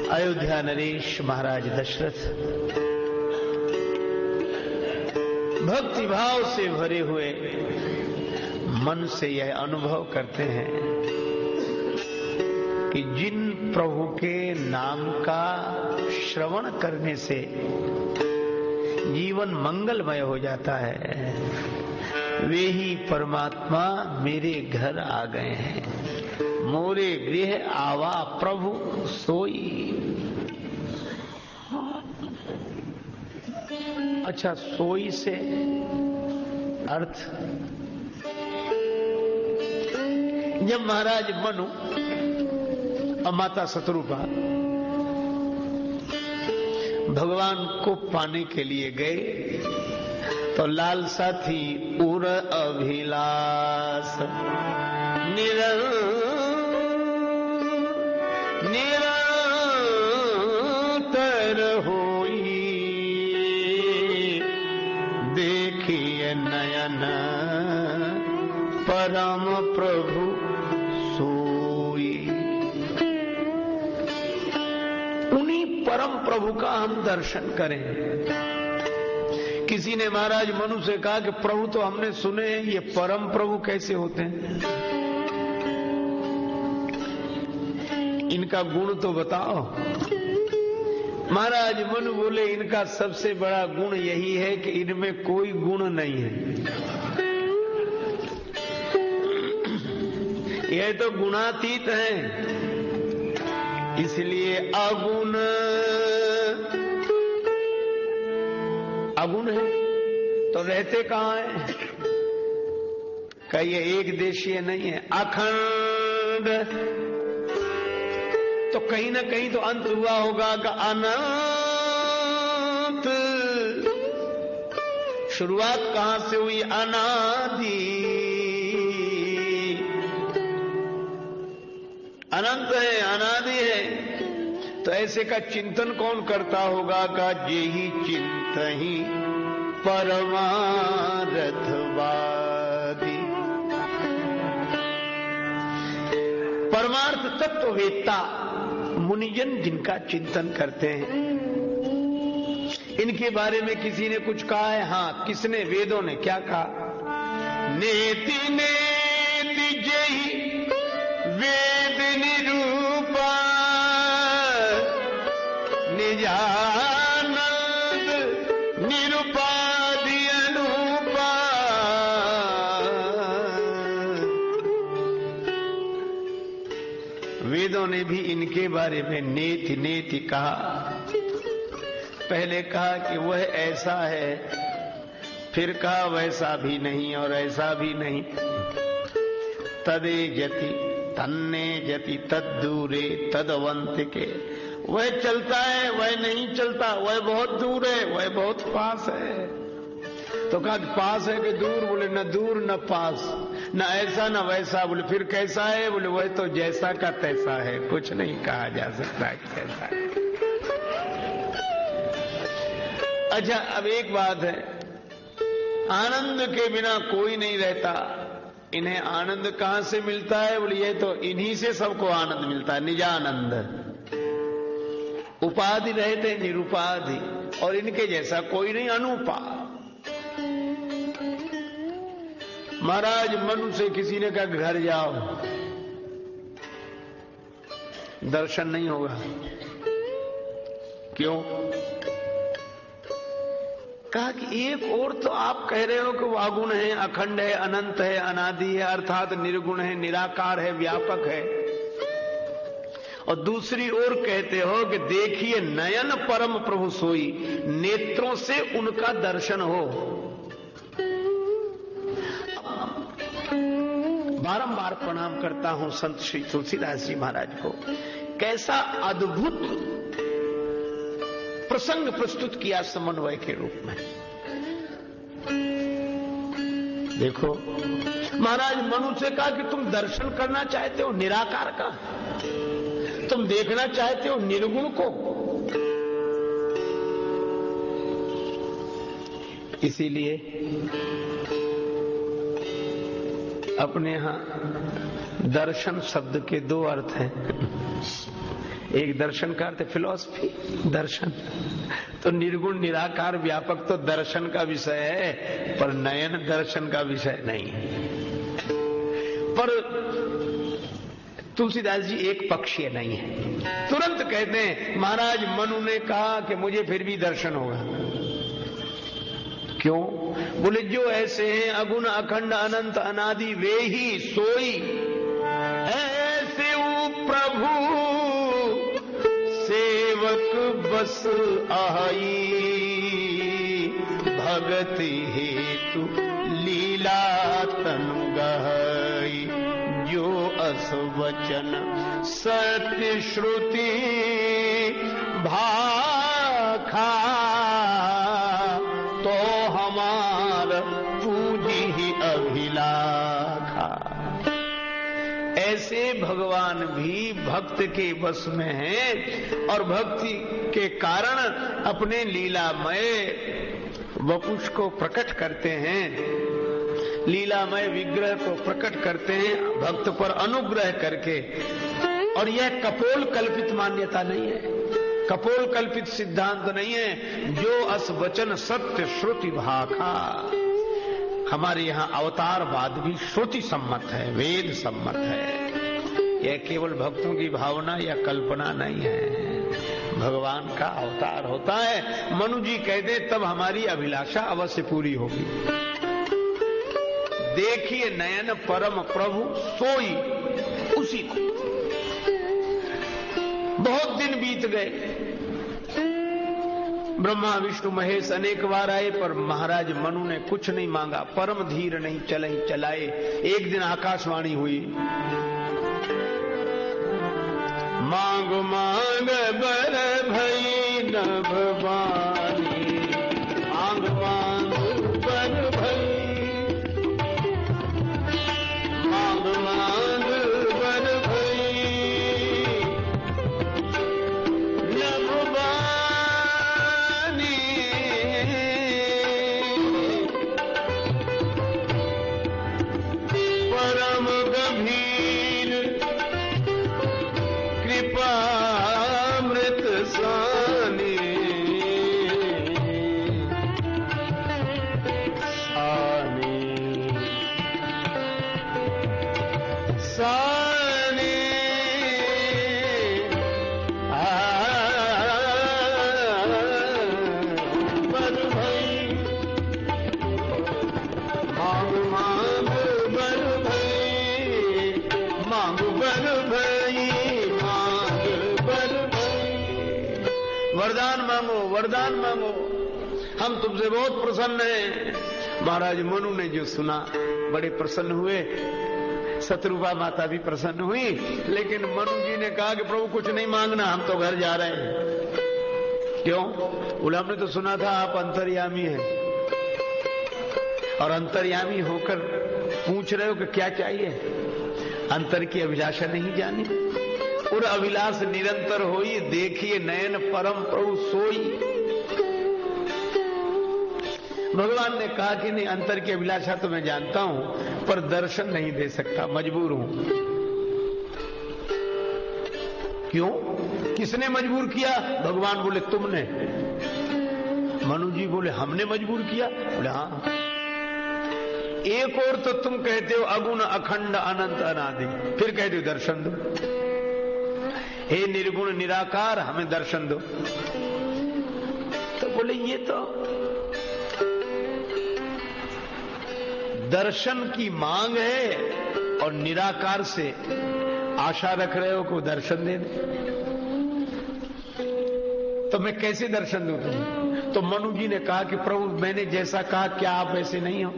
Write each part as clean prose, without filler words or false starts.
अयोध्या नरेश महाराज दशरथ भक्ति भाव से भरे हुए मन से यह अनुभव करते हैं कि जिन प्रभु के नाम का श्रवण करने से जीवन मंगलमय हो जाता है, वे ही परमात्मा मेरे घर आ गए हैं। मोरे गृह आवा प्रभु सोई। अच्छा, सोई से अर्थ, जब महाराज मनु और माता शत्रुपा भगवान को पाने के लिए गए तो लालसा थी उर अभिलाष निरंतर होई, देखिए नयन परम प्रभु सोई। उन्हीं परम प्रभु का हम दर्शन करें। किसी ने महाराज मनु से कहा कि प्रभु तो हमने सुने हैं, ये परम प्रभु कैसे होते हैं? इनका गुण तो बताओ। महाराज मनु बोले, इनका सबसे बड़ा गुण यही है कि इनमें कोई गुण नहीं है। यह तो गुणातीत है, इसलिए अगुण अगुण है तो रहते कहां है? कहिए एक देशीय नहीं है, अखंड। तो कहीं ना कहीं तो अंत हुआ होगा का अनंत। शुरुआत कहां से हुई? अनादि। अनंत है, अनादि है। तो ऐसे का चिंतन कौन करता होगा? का जे ही चिंतहि परमार्थवादी। परमार्थ तत्ववेत्ता मुनिजन जिनका चिंतन करते हैं, इनके बारे में किसी ने कुछ कहा है? हाँ, किसने? वेदों ने। क्या कहा? नेति नेति जहि वेद निरूपा निजानंद निरुपाधि अनुपा। वेदों ने भी इनके बारे में नेति नेति कहा। पहले कहा कि वह ऐसा है, फिर कहा वैसा भी नहीं और ऐसा भी नहीं। तदे जति तन्ने जति तद्दूरे तदवंतिके। वह चलता है, वह नहीं चलता, वह बहुत दूर है, वह बहुत पास है। तो कहा पास है कि दूर? बोले न दूर न पास, न ऐसा न वैसा। बोले फिर कैसा है? बोले वह तो जैसा का तैसा है, कुछ नहीं कहा जा सकता कैसा है। अच्छा, अब एक बात है, आनंद के बिना कोई नहीं रहता। इन्हें आनंद कहां से मिलता है? बोले ये तो इन्हीं से सबको आनंद मिलता है, निजानंद। उपाधि रहते निरुपाधि, और इनके जैसा कोई नहीं, अनूपा। महाराज मनु से किसी ने कहा घर जाओ, दर्शन नहीं होगा। क्यों? कहा कि एक और तो आप कह रहे हो कि वो अगुण है, अखंड है, अनंत है, अनादि है, अर्थात निर्गुण है, निराकार है, व्यापक है। और दूसरी ओर कहते हो कि देखिए नयन परम प्रभु सोई, नेत्रों से उनका दर्शन हो। बारंबार प्रणाम करता हूं संत श्री तुलसीदास जी महाराज को। कैसा अद्भुत प्रसंग प्रस्तुत किया समन्वय के रूप में। देखो, महाराज मनु से कहा कि तुम दर्शन करना चाहते हो निराकार का, तुम देखना चाहते हो निर्गुण को। इसीलिए अपने यहां दर्शन शब्द के दो अर्थ हैं। एक दर्शन का अर्थ फिलॉसफी, दर्शन। तो निर्गुण निराकार व्यापक तो दर्शन का विषय है, पर नयन दर्शन का विषय नहीं है। पर तुलसीदास जी एक पक्षीय नहीं है। तुरंत कहते हैं महाराज मनु ने कहा कि मुझे फिर भी दर्शन होगा। क्यों? बोले जो ऐसे हैं अगुण अखंड अनंत अनादि वे ही सोई, ऐसे वो प्रभु सेवक बस आई, भगति हेतु लीला तनु गहई, जो अस वचन सत्य श्रुति भाखा, तो हमार पूजी ही अभिलाखा। ऐसे भगवान भी भक्त के वश में हैं और भक्ति के कारण अपने लीलामय वपुष को प्रकट करते हैं, लीलामय विग्रह को प्रकट करते हैं भक्त पर अनुग्रह करके। और यह कपोल कल्पित मान्यता नहीं है, कपोल कल्पित सिद्धांत नहीं है। जो अस वचन सत्य श्रुति भाखा, हमारे यहाँ अवतारवाद भी श्रुति सम्मत है, वेद सम्मत है। यह केवल भक्तों की भावना या कल्पना नहीं है, भगवान का अवतार होता है। मनु जी कहते तब हमारी अभिलाषा अवश्य पूरी होगी। देखिए नयन परम प्रभु सोई, उसी को। बहुत दिन बीत गए, ब्रह्मा विष्णु महेश अनेक बार आए, पर महाराज मनु ने कुछ नहीं मांगा। परम धीर नहीं चलाए। एक दिन आकाशवाणी हुई, मांग मांग बर भई नभ बानी, मांग मांग बर भई, मांग मांग बर भई नभ बानी, परम गंभीर कृपामृत सानी, सानी बर भई, मांग मांग बर भई, मांग बर भई, मांग बर भई। वरदान मांगो, वरदान मांगो, हम तुमसे बहुत प्रसन्न हैं। महाराज मनु ने जो सुना बड़े प्रसन्न हुए, शत्रुपा माता भी प्रसन्न हुई। लेकिन मनु जी ने कहा कि प्रभु कुछ नहीं मांगना, हम तो घर जा रहे हैं। क्यों? बोले हमने तो सुना था आप अंतर्यामी हैं, और अंतर्यामी होकर पूछ रहे हो कि क्या चाहिए। अंतर की अभिलाषा नहीं जानी, और अभिलाष निरंतर होई। देखिए नयन परम प्रभु सोई। भगवान ने कहा कि नहीं, अंतर की अभिलाषा तो मैं जानता हूं, पर दर्शन नहीं दे सकता, मजबूर हूं। क्यों? किसने मजबूर किया? भगवान बोले तुमने। मनु जी बोले हमने मजबूर किया? बोले हाँ। एक और तो तुम कहते हो अगुण अखंड अनंत अनादि, फिर कहते हो दर्शन दो। हे निर्गुण निराकार, हमें दर्शन दो। तो बोले ये तो दर्शन की मांग है और निराकार से आशा रख रहे हो को दर्शन दे दे, तो मैं कैसे दर्शन दूं तुम्हें? तो मनु जी ने कहा कि प्रभु मैंने जैसा कहा क्या आप ऐसे नहीं हो?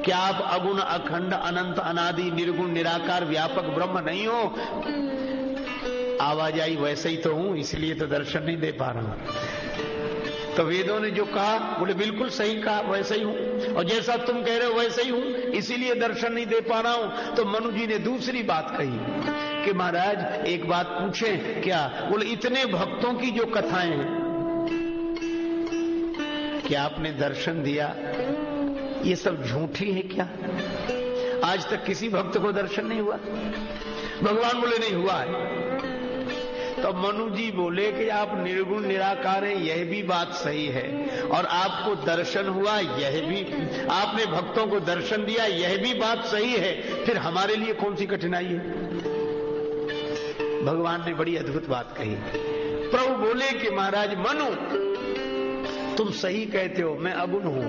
क्या आप अगुण अखंड अनंत अनादि निर्गुण निराकार व्यापक ब्रह्म नहीं हो? आवाजाई वैसे ही तो हूं, इसलिए तो दर्शन नहीं दे पा रहा हूं। तो वेदों ने जो कहा बोले बिल्कुल सही कहा, वैसे ही हूं, और जैसा तुम कह रहे हो वैसे ही हूं, इसीलिए दर्शन नहीं दे पा रहा हूं। तो मनु जी ने दूसरी बात कही कि महाराज एक बात पूछें क्या? बोले इतने भक्तों की जो कथाएं हैं, क्या आपने दर्शन दिया? ये सब झूठी है क्या? आज तक किसी भक्त को दर्शन नहीं हुआ? भगवान बोले नहीं हुआ है। तो मनु जी बोले कि आप निर्गुण निराकार हैं, यह भी बात सही है, और आपको दर्शन हुआ, यह भी, आपने भक्तों को दर्शन दिया, यह भी बात सही है, फिर हमारे लिए कौन सी कठिनाई है? भगवान ने बड़ी अद्भुत बात कही। प्रभु बोले कि महाराज मनु, तुम सही कहते हो, मैं अगुण हूं,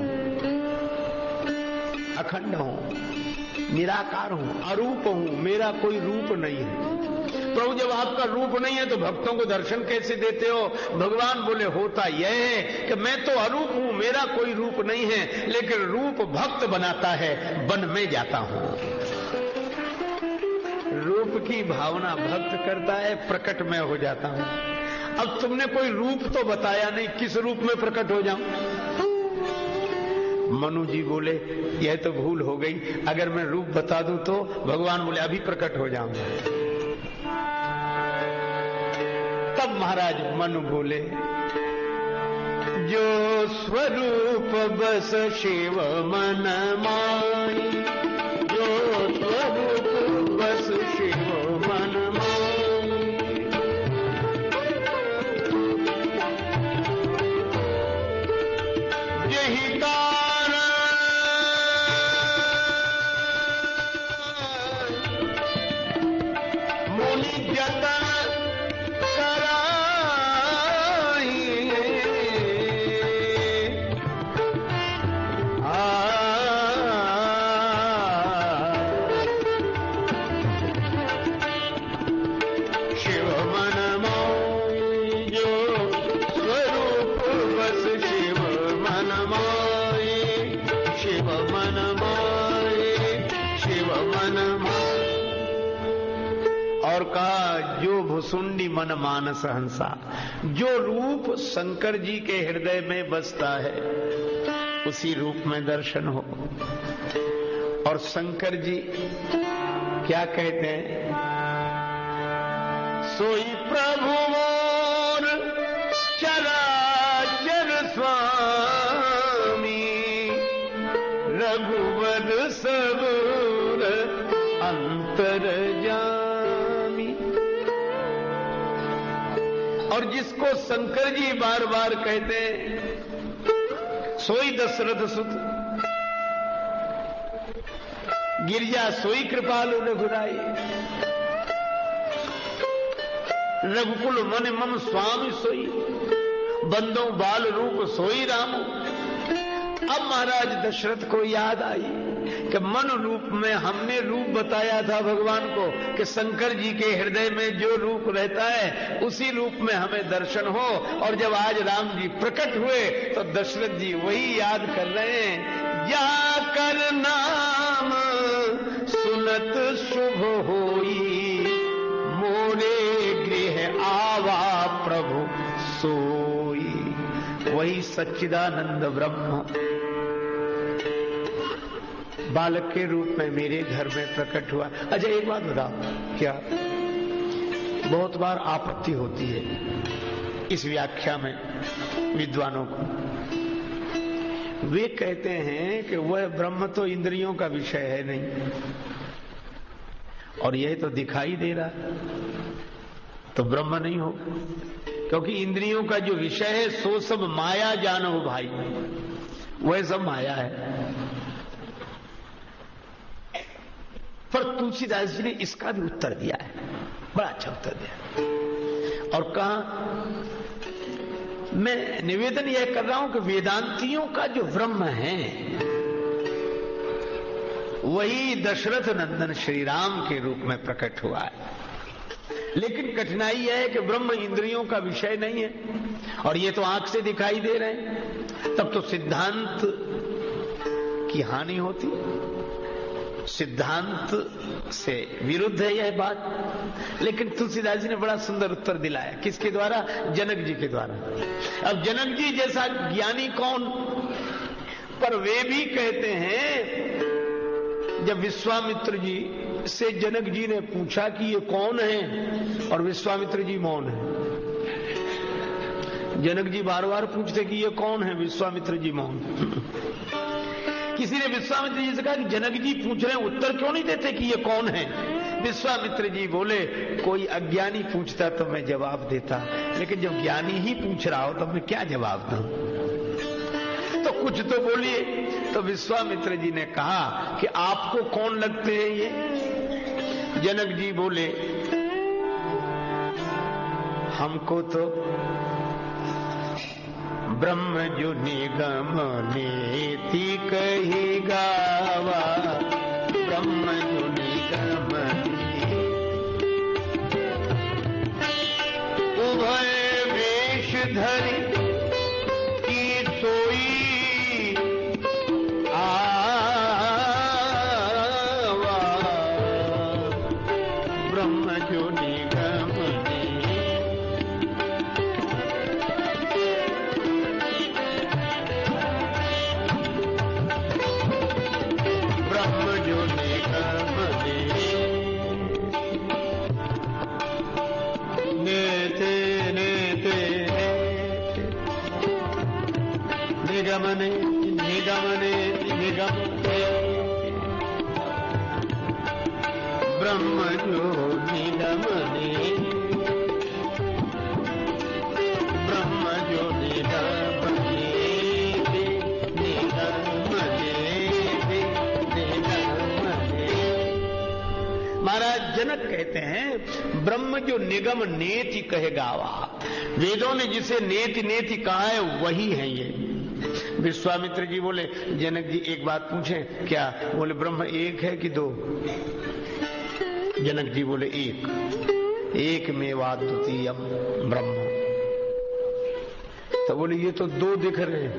अखंड हूं, निराकार हूं, अरूप हूं, मेरा कोई रूप नहीं है। प्रभु जब आपका रूप नहीं है तो भक्तों को दर्शन कैसे देते हो? भगवान बोले होता यह है कि मैं तो अरूप हूं, मेरा कोई रूप नहीं है, लेकिन रूप भक्त बनाता है, बन में जाता हूं। रूप की भावना भक्त करता है, प्रकट में हो जाता हूं। अब तुमने कोई रूप तो बताया नहीं, किस रूप में प्रकट हो जाऊं? मनु जी बोले यह तो भूल हो गई, अगर मैं रूप बता दूं तो? भगवान बोले अभी प्रकट हो जाऊंगा। तब महाराज मनु बोले जो स्वरूप बस शिव मन माई, जो स्वरूप बस शिव मन माई, यही कारण मुनि जतन भुसुंडी मन मानस हंसा, जो रूप शंकर जी के हृदय में बसता है उसी रूप में दर्शन हो। और शंकर जी क्या कहते हैं? सोई प्रभु मोर चराचर स्वामी, रघुवर सबूर अंतर जामी। और जिसको शंकर जी बार बार कहते सोई दशरथ सुत, गिरजा सोई कृपालु रघुराई, रघुकुल मन मम स्वामी सोई, बंदो बाल रूप सोई रामो। अब महाराज दशरथ को याद आई कि मन रूप में हमने रूप बताया था भगवान को कि शंकर जी के हृदय में जो रूप रहता है उसी रूप में हमें दर्शन हो। और जब आज राम जी प्रकट हुए तो दशरथ जी वही याद कर रहे हैं, जा कर नाम सुनत शुभ होई, मोरे गृह आवा प्रभु सोई। वही सच्चिदानंद ब्रह्म बालक के रूप में मेरे घर में प्रकट हुआ। अच्छा एक बात बताओ, क्या बहुत बार आपत्ति होती है इस व्याख्या में विद्वानों को? वे कहते हैं कि वह ब्रह्म तो इंद्रियों का विषय है नहीं, और यह तो दिखाई दे रहा तो ब्रह्म नहीं हो, क्योंकि इंद्रियों का जो विषय है सो सब माया जानो भाई, वह सब माया है। पर तुलसीदास जी ने इसका भी उत्तर दिया है, बड़ा अच्छा उत्तर दिया। और कहा, मैं निवेदन यह कर रहा हूं कि वेदांतियों का जो ब्रह्म है वही दशरथ नंदन श्री राम के रूप में प्रकट हुआ है। लेकिन कठिनाई यह है कि ब्रह्म इंद्रियों का विषय नहीं है, और ये तो आंख से दिखाई दे रहे हैं, तब तो सिद्धांत की हानि होती, सिद्धांत से विरुद्ध है यह बात। लेकिन तुलसीदास जी ने बड़ा सुंदर उत्तर दिलाया, किसके द्वारा? जनक जी के द्वारा। अब जनक जी जैसा ज्ञानी कौन? पर वे भी कहते हैं, जब विश्वामित्र जी से जनक जी ने पूछा कि ये कौन है, और विश्वामित्र जी मौन है। जनक जी बार बार पूछते कि ये कौन है, विश्वामित्र जी मौन। किसी ने विश्वामित्र जी से कहा कि जनक जी पूछ रहे हैं, उत्तर क्यों नहीं देते कि ये कौन है? विश्वामित्र जी बोले, कोई अज्ञानी पूछता तो मैं जवाब देता, लेकिन जब ज्ञानी ही पूछ रहा हो तो मैं क्या जवाब दूं? तो कुछ तो बोलिए। तो विश्वामित्र जी ने कहा कि आपको कौन लगते हैं ये? जनक जी बोले, हमको तो ब्रह्म जो निगम नेति कही गावा, ब्रह्म जो निगम उभय वेश धरि की सोई आवा, ब्रह्म जो निगम निगमने निगमने निगमने, ब्रह्म जो निगमने, ब्रह्म जो निगमने, निगमने। महाराज जनक कहते हैं, ब्रह्म जो निगम नेति कहे गावा, वेदों ने जिसे नेति नेति कहा है वही है ये। विश्वामित्र जी बोले, जनक जी एक बात पूछें क्या? बोले, ब्रह्म एक है कि दो? जनक जी बोले, एक मेवाद्वितीयम ब्रह्म। तो बोले, ये तो दो दिख रहे हैं।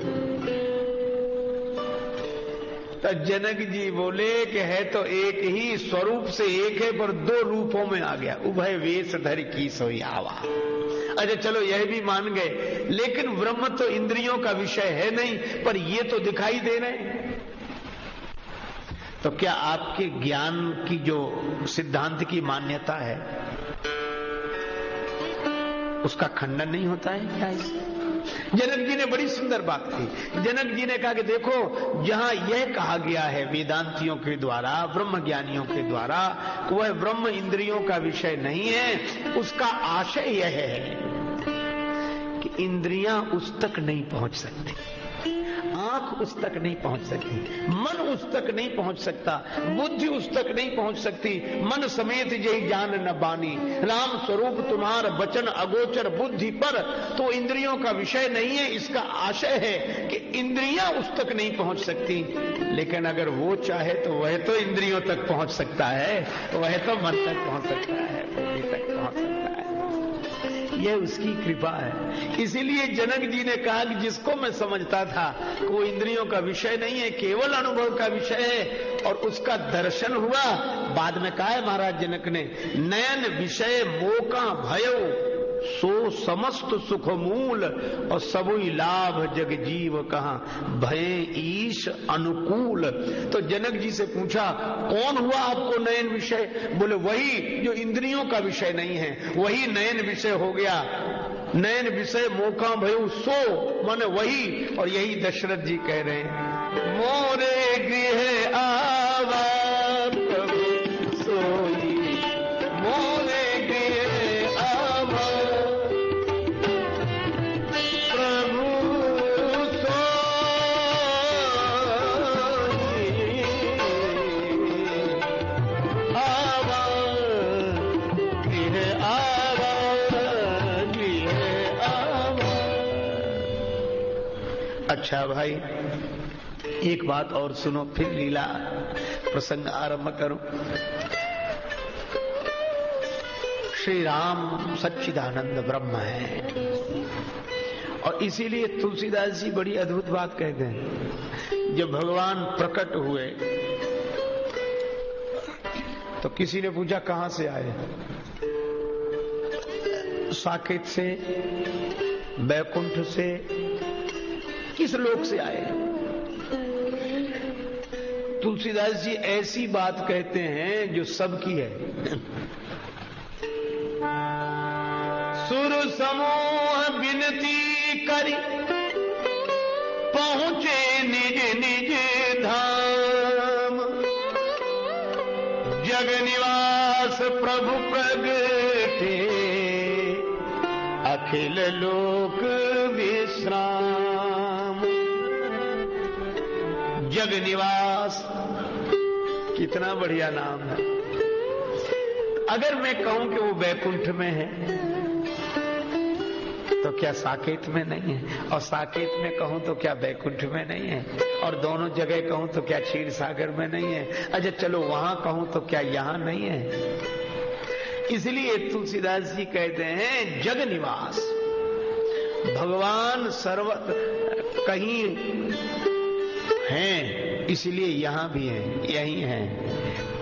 तो जनक जी बोले कि है तो एक ही, स्वरूप से एक है पर दो रूपों में आ गया। उभय वेश धरि की सोई आवा। अच्छा चलो यह भी मान गए, लेकिन ब्रह्म तो इंद्रियों का विषय है नहीं, पर ये तो दिखाई दे रहे हैं। तो क्या आपके ज्ञान की जो सिद्धांत की मान्यता है उसका खंडन नहीं होता है क्या इससे? जनक जी ने बड़ी सुंदर बात कही। जनक जी ने कहा कि देखो, जहां यह कहा गया है वेदांतियों के द्वारा, ब्रह्म ज्ञानियों के द्वारा, वह ब्रह्म इंद्रियों का विषय नहीं है। उसका आशय यह है कि इंद्रियां उस तक नहीं पहुंच सकती, आंख उस तक नहीं पहुंच सकती, मन उस तक नहीं पहुंच सकता, बुद्धि उस तक नहीं पहुंच सकती। मन समेत जही जान न बानी, राम स्वरूप तुम्हार वचन अगोचर बुद्धि पर। तो इंद्रियों का विषय नहीं है। इसका आशय है कि इंद्रियां उस तक नहीं पहुंच सकती, लेकिन अगर वो चाहे तो वह तो इंद्रियों तक पहुंच सकता है, वह तो मन तक पहुंच सकता है, बुद्धि तक पहुंच सकता है। यह उसकी कृपा है। इसीलिए जनक जी ने कहा कि जिसको मैं समझता था वो इंद्रियों का विषय नहीं है, केवल अनुभव का विषय है, और उसका दर्शन हुआ। बाद में कहा है महाराज जनक ने, नयन विषय मोका भयो सो समस्त सुख मूल, और सबुई लाभ जग जीव कहा भय ईश अनुकूल। तो जनक जी से पूछा, कौन हुआ आपको नयन विषय? बोले, वही जो इंद्रियों का विषय नहीं है, वही नयन विषय हो गया। नयन विषय मौका भयो सो, माने वही। और यही दशरथ जी कह रहे हैं, मोरे गृह आवा प्रभु सोई, मोरे गृह आवा प्रभु सोई, आवा गृह आवा, गृह आवा। अच्छा भाई, एक बात और सुनो, फिर लीला प्रसंग आरंभ करो। श्री राम सच्चिदानंद ब्रह्म है, और इसीलिए तुलसीदास जी बड़ी अद्भुत बात कहते हैं। जब भगवान प्रकट हुए तो किसी ने पूछा कहां से आए? साकेत से, बैकुंठ से, किस लोक से आए? तुलसीदास जी ऐसी बात कहते हैं जो सबकी है। सुर समूह विनती करी पहुंचे निज निज धाम, प्रगटे अखिल लोक विश्राम। जग निवास, कितना बढ़िया नाम है। अगर मैं कहूं कि वो बैकुंठ में है तो क्या साकेत में नहीं है, और साकेत में कहूं तो क्या बैकुंठ में नहीं है, और दोनों जगह कहूं तो क्या क्षीर सागर में नहीं है। अच्छा चलो वहां कहूं तो क्या यहां नहीं है। इसलिए तुलसीदास जी कहते हैं जग निवास, भगवान सर्वत्र कहीं हैं, इसलिए यहां भी हैं, यही हैं।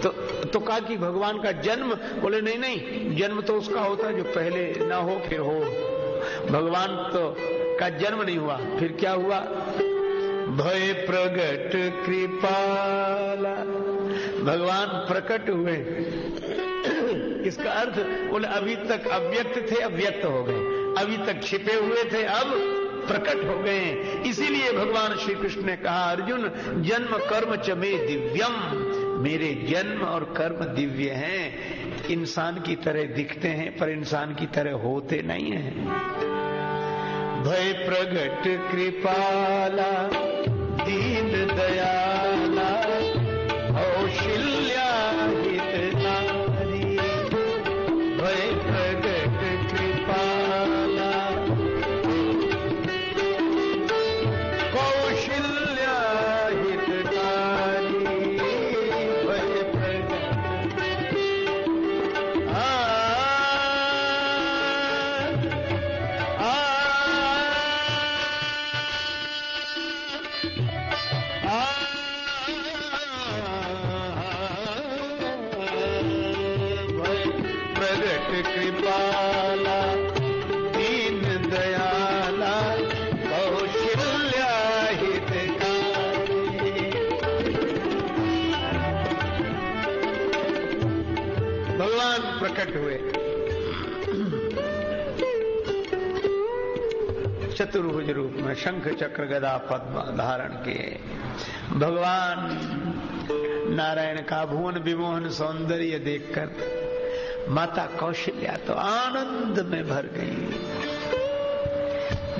तो कहा कि भगवान का जन्म, बोले नहीं नहीं, जन्म तो उसका होता है जो पहले ना हो फिर हो। भगवान तो का जन्म नहीं हुआ, फिर क्या हुआ? भय प्रगट कृपाला, भगवान प्रकट हुए। इसका अर्थ बोले अभी तक अव्यक्त थे, अब व्यक्त हो गए, अभी तक छिपे हुए थे, अब प्रकट हो गए। इसीलिए भगवान श्री कृष्ण ने कहा, अर्जुन जन्म कर्म च मे दिव्यम, मेरे जन्म और कर्म दिव्य हैं। इंसान की तरह दिखते हैं पर इंसान की तरह होते नहीं हैं। भय प्रगट कृपाला दीन दयाला कौशल्या हितकारी, भय प्रगट कृपाला कौशल्या हितकारी, भय प्रगट कृपाला दीन दयाला कौशल्या हितकारी। भगवान प्रकट हुए, चतुर्भुज रूप में शंख चक्र गदा पद्म धारण किए। भगवान नारायण का भुवन विमोहन सौंदर्य देखकर माता कौशल्या तो आनंद में भर गई।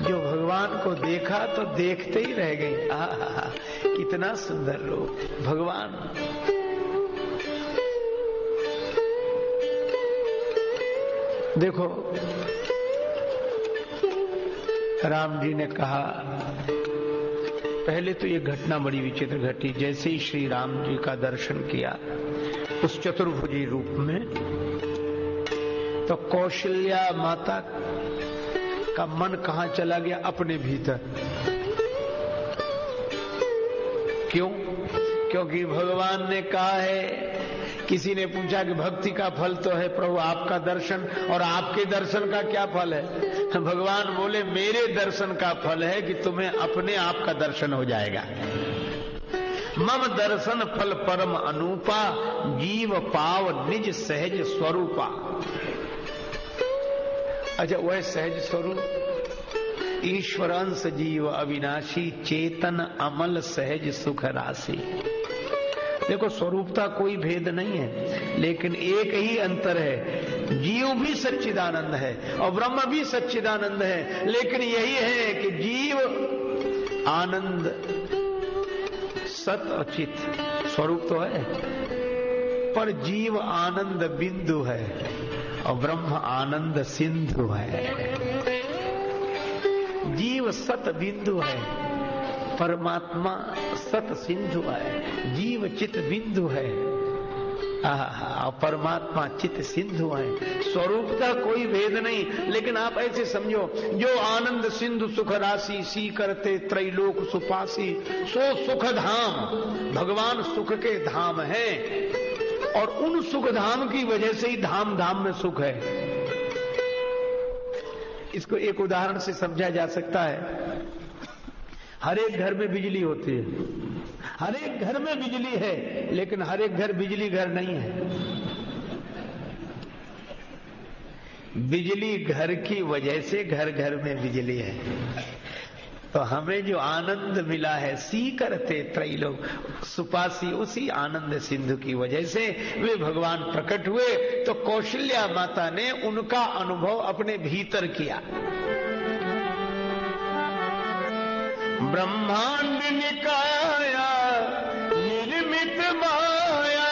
जो भगवान को देखा तो देखते ही रह गई। आहा, कितना सुंदर रूप भगवान। देखो राम जी ने कहा, पहले तो ये घटना बड़ी विचित्र घटी। जैसे ही श्री राम जी का दर्शन किया उस चतुर्भुजी रूप में, तो कौशल्या माता का मन कहां चला गया? अपने भीतर। क्यों? क्योंकि भगवान ने कहा है, किसी ने पूछा कि भक्ति का फल तो है प्रभु आपका दर्शन, और आपके दर्शन का क्या फल है? भगवान बोले मेरे दर्शन का फल है कि तुम्हें अपने आप का दर्शन हो जाएगा। मम दर्शन फल परम अनूपा, जीव पाव निज सहज स्वरूपा। अच्छा, वह सहज स्वरूप ईश्वर अंश जीव अविनाशी, चेतन अमल सहज सुख राशि। देखो स्वरूपता कोई भेद नहीं है, लेकिन एक ही अंतर है, जीव भी सच्चिदानंद है और ब्रह्म भी सच्चिदानंद है। लेकिन यही है कि जीव आनंद सत और चित स्वरूप तो है, पर जीव आनंद बिंदु है और ब्रह्म आनंद सिंधु है। जीव सत बिंदु है, परमात्मा सत सिंधु है। जीव चित बिंदु है और परमात्मा चित सिंधु है। स्वरूपता कोई भेद नहीं, लेकिन आप ऐसे समझो, जो आनंद सिंधु सुख राशि सी करते त्रैलोक सुपासी, सो सुख धाम। भगवान सुख के धाम है और उन सुख धाम की वजह से ही धाम धाम में सुख है। इसको एक उदाहरण से समझा जा सकता है। हर एक घर में बिजली होती है, हर एक घर में बिजली है, लेकिन हर एक घर बिजली घर नहीं है। बिजली घर की वजह से घर घर में बिजली है। तो हमें जो आनंद मिला है सी करते त्रैलोक सुपासी, उसी आनंद सिंधु की वजह से वे भगवान प्रकट हुए। तो कौशल्या माता ने उनका अनुभव अपने भीतर किया। ब्रह्मांड निकाया निर्मित माया,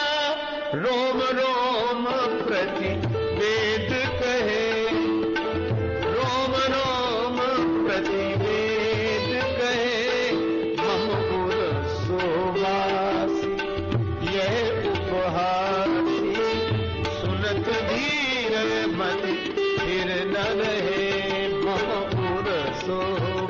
रोम रोम प्रति वेद कहे, रोम रोम प्रति वेद कहे, मम पुर सोवासी यह उपहासी, सुनत धीर मति फिर न रहे, मम पुर सोवासी।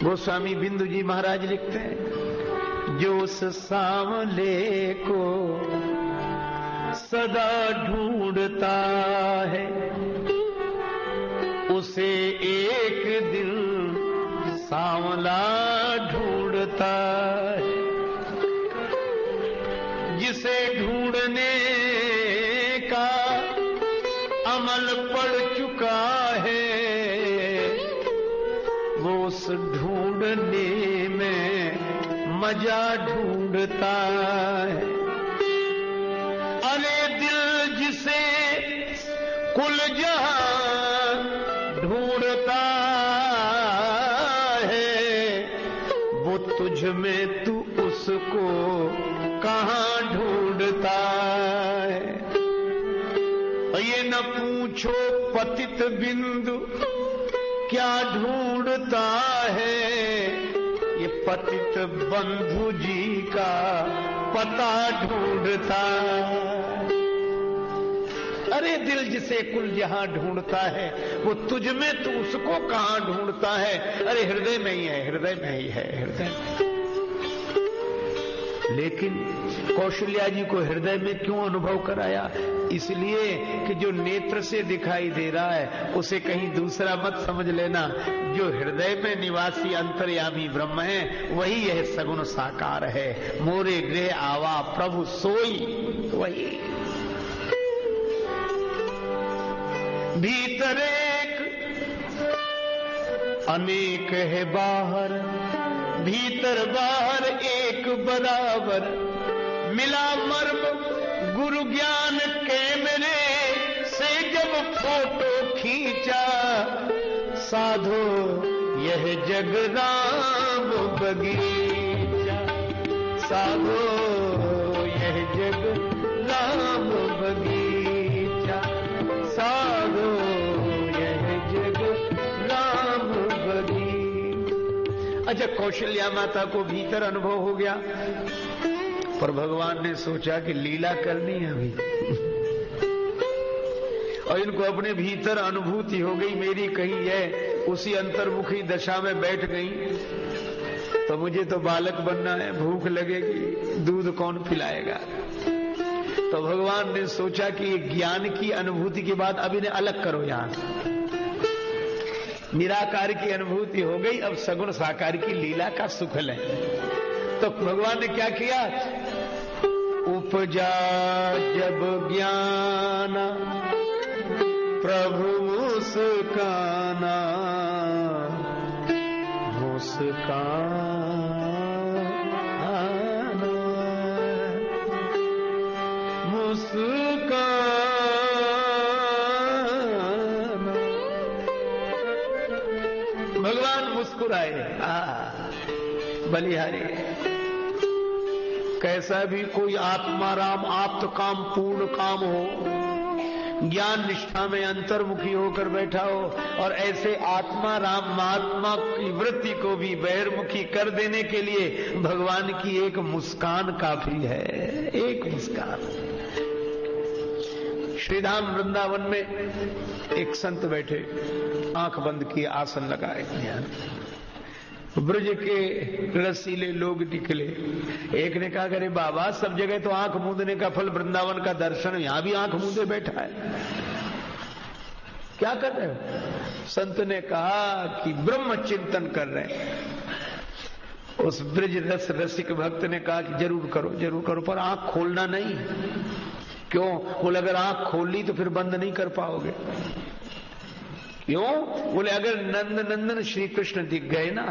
गोस्वामी बिंदु जी महाराज लिखते हैं, जो उस सांवले को सदा ढूंढता है, उसे एक दिन सांवला ढूंढता है। जिसे ढूंढने का अमल पड़ चुका है, वो उस ढूंढने में मजा ढूंढता है। अरे दिल जिसे कुल जहां ढूंढता है, वो तुझ में तू उसको कहां ढूंढता है। ये न पूछो पतित बिंदु क्या ढूंढता है, ये पतित बंधु जी का पता ढूंढता है। अरे दिल जिसे कुल जहां ढूंढता है, वो तुझ में तू उसको कहां ढूंढता है। अरे हृदय में ही है, हृदय में ही है, हृदय में। लेकिन कौशल्या जी को हृदय में क्यों अनुभव कराया? इसलिए कि जो नेत्र से दिखाई दे रहा है उसे कहीं दूसरा मत समझ लेना। जो हृदय में निवासी अंतर्यामी ब्रह्म है वही यह सगुण साकार है। मोरे गृह आवा प्रभु सोई वही। भीतर एक अनेक है बाहर, भीतर बाहर एक बराबर। मिला मर्म गुरु ज्ञान कैमरे से जब फोटो खींचा, साधो यह जग राम बगीचा, साधो यह जग राम बगीचा, साधो यह जग राम बगीचा। अच्छा, कौशल्या माता को भीतर अनुभव हो गया, पर भगवान ने सोचा कि लीला करनी है अभी और इनको अपने भीतर अनुभूति हो गई मेरी कहीं है उसी अंतर्मुखी दशा में बैठ गई, तो मुझे तो बालक बनना है, भूख लगेगी, दूध कौन पिलाएगा। तो भगवान ने सोचा कि ज्ञान की अनुभूति के बाद अब इन्हें अलग करो, यहां निराकार की अनुभूति हो गई, अब सगुण साकार की लीला का सुख लें। तो भगवान ने क्या किया? उपजा जब ज्ञान प्रभु मुस्काना, मुस्काना, मुस्काना। भगवान मुस्कुराए। बलिहारी कैसा भी कोई आत्मा राम आप्त काम पूर्ण काम हो, ज्ञान निष्ठा में अंतर्मुखी होकर बैठा हो और ऐसे आत्मा राम महात्मा की वृत्ति को भी बहिर्मुखी कर देने के लिए भगवान की एक मुस्कान काफी है, एक मुस्कान। श्रीधाम वृंदावन में एक संत बैठे, आंख बंद किए, आसन लगाए, ध्यान। ब्रज के रसीले लोग निकले। एक ने कहा अरे बाबा, सब जगह तो आंख मूंदने का फल वृंदावन का दर्शन, यहां भी आंख मूंदे बैठा है, क्या कर रहे हो? संत ने कहा कि ब्रह्म चिंतन कर रहे हैं। उस ब्रज रस रसिक भक्त ने कहा कि जरूर करो, जरूर करो, पर आंख खोलना नहीं। क्यों? बोले अगर आंख खोल ली तो फिर बंद नहीं कर पाओगे। क्यों? बोले अगर नंद नंदन श्री कृष्ण दिख गए ना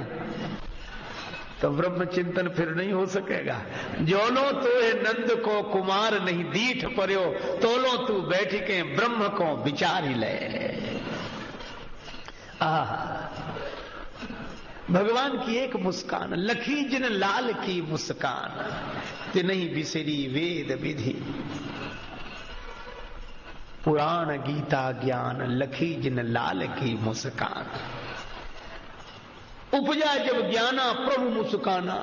तो ब्रह्म चिंतन फिर नहीं हो सकेगा। जोलो तो है नंद को कुमार नहीं दीठ पर्यो, तोलो तू बैठ के ब्रह्म को विचार ही ले। भगवान की एक मुस्कान, लखी जिन लाल की मुस्कान, तिनहि बिसरी वेद विधि, पुराण गीता ज्ञान, लखी जिन लाल की मुस्कान। उपजा जब ज्ञाना प्रभु मुस्काना।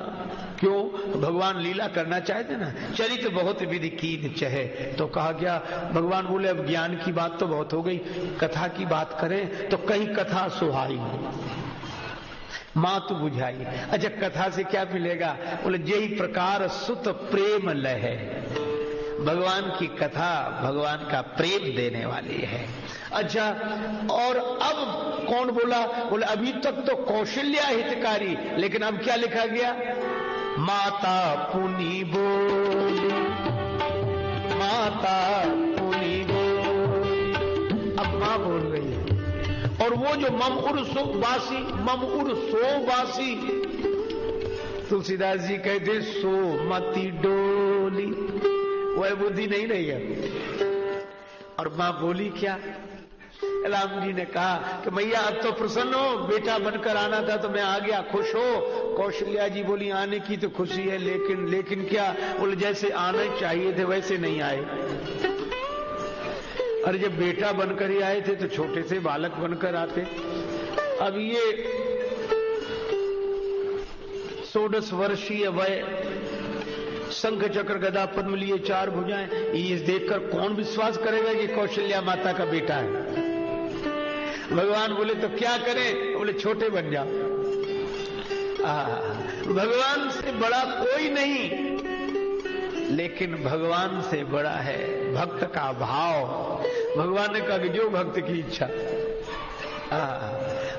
क्यों? भगवान लीला करना चाहते ना, चरित्र बहुत विधि कीन चहे। तो कहा गया, भगवान बोले अब ज्ञान की बात तो बहुत हो गई, कथा की बात करें तो कहीं कथा सुहाई, मातु बुझाई। अच्छा, कथा से क्या मिलेगा? बोले यही प्रकार सुत प्रेम लहे। भगवान की कथा भगवान का प्रेम देने वाली है। अच्छा, और अब कौन बोला? बोले अभी तक तो कौशल्या हितकारी, लेकिन अब क्या लिखा गया? माता पुनि बोली, माता पुनि बोली। अब मां बोल गई है। और वो जो मम उर सो वासी, मम उर सो वासी, तुलसीदास जी कहते सो मति डोली, वह बुद्धि नहीं रही है। और मां बोली क्या? राम जी ने कहा कि मैया अब तो प्रसन्न हो, बेटा बनकर आना था तो मैं आ गया, खुश हो? कौशल्या जी बोली आने की तो खुशी है, लेकिन क्या? बोले जैसे आने चाहिए थे वैसे नहीं आए। अरे जब बेटा बनकर ही आए थे तो छोटे से बालक बनकर आते। अब ये 16 वर्षीय वय, शंख चक्र गदा पद्म लिए 4 भुजाएं, ये देखकर कौन विश्वास करेगा कि कौशल्या माता का बेटा है? भगवान बोले तो क्या करें? बोले छोटे बन जाओ। भगवान से बड़ा कोई नहीं, लेकिन भगवान से बड़ा है भक्त का भाव। भगवान ने कहा कि जो भक्त की इच्छा।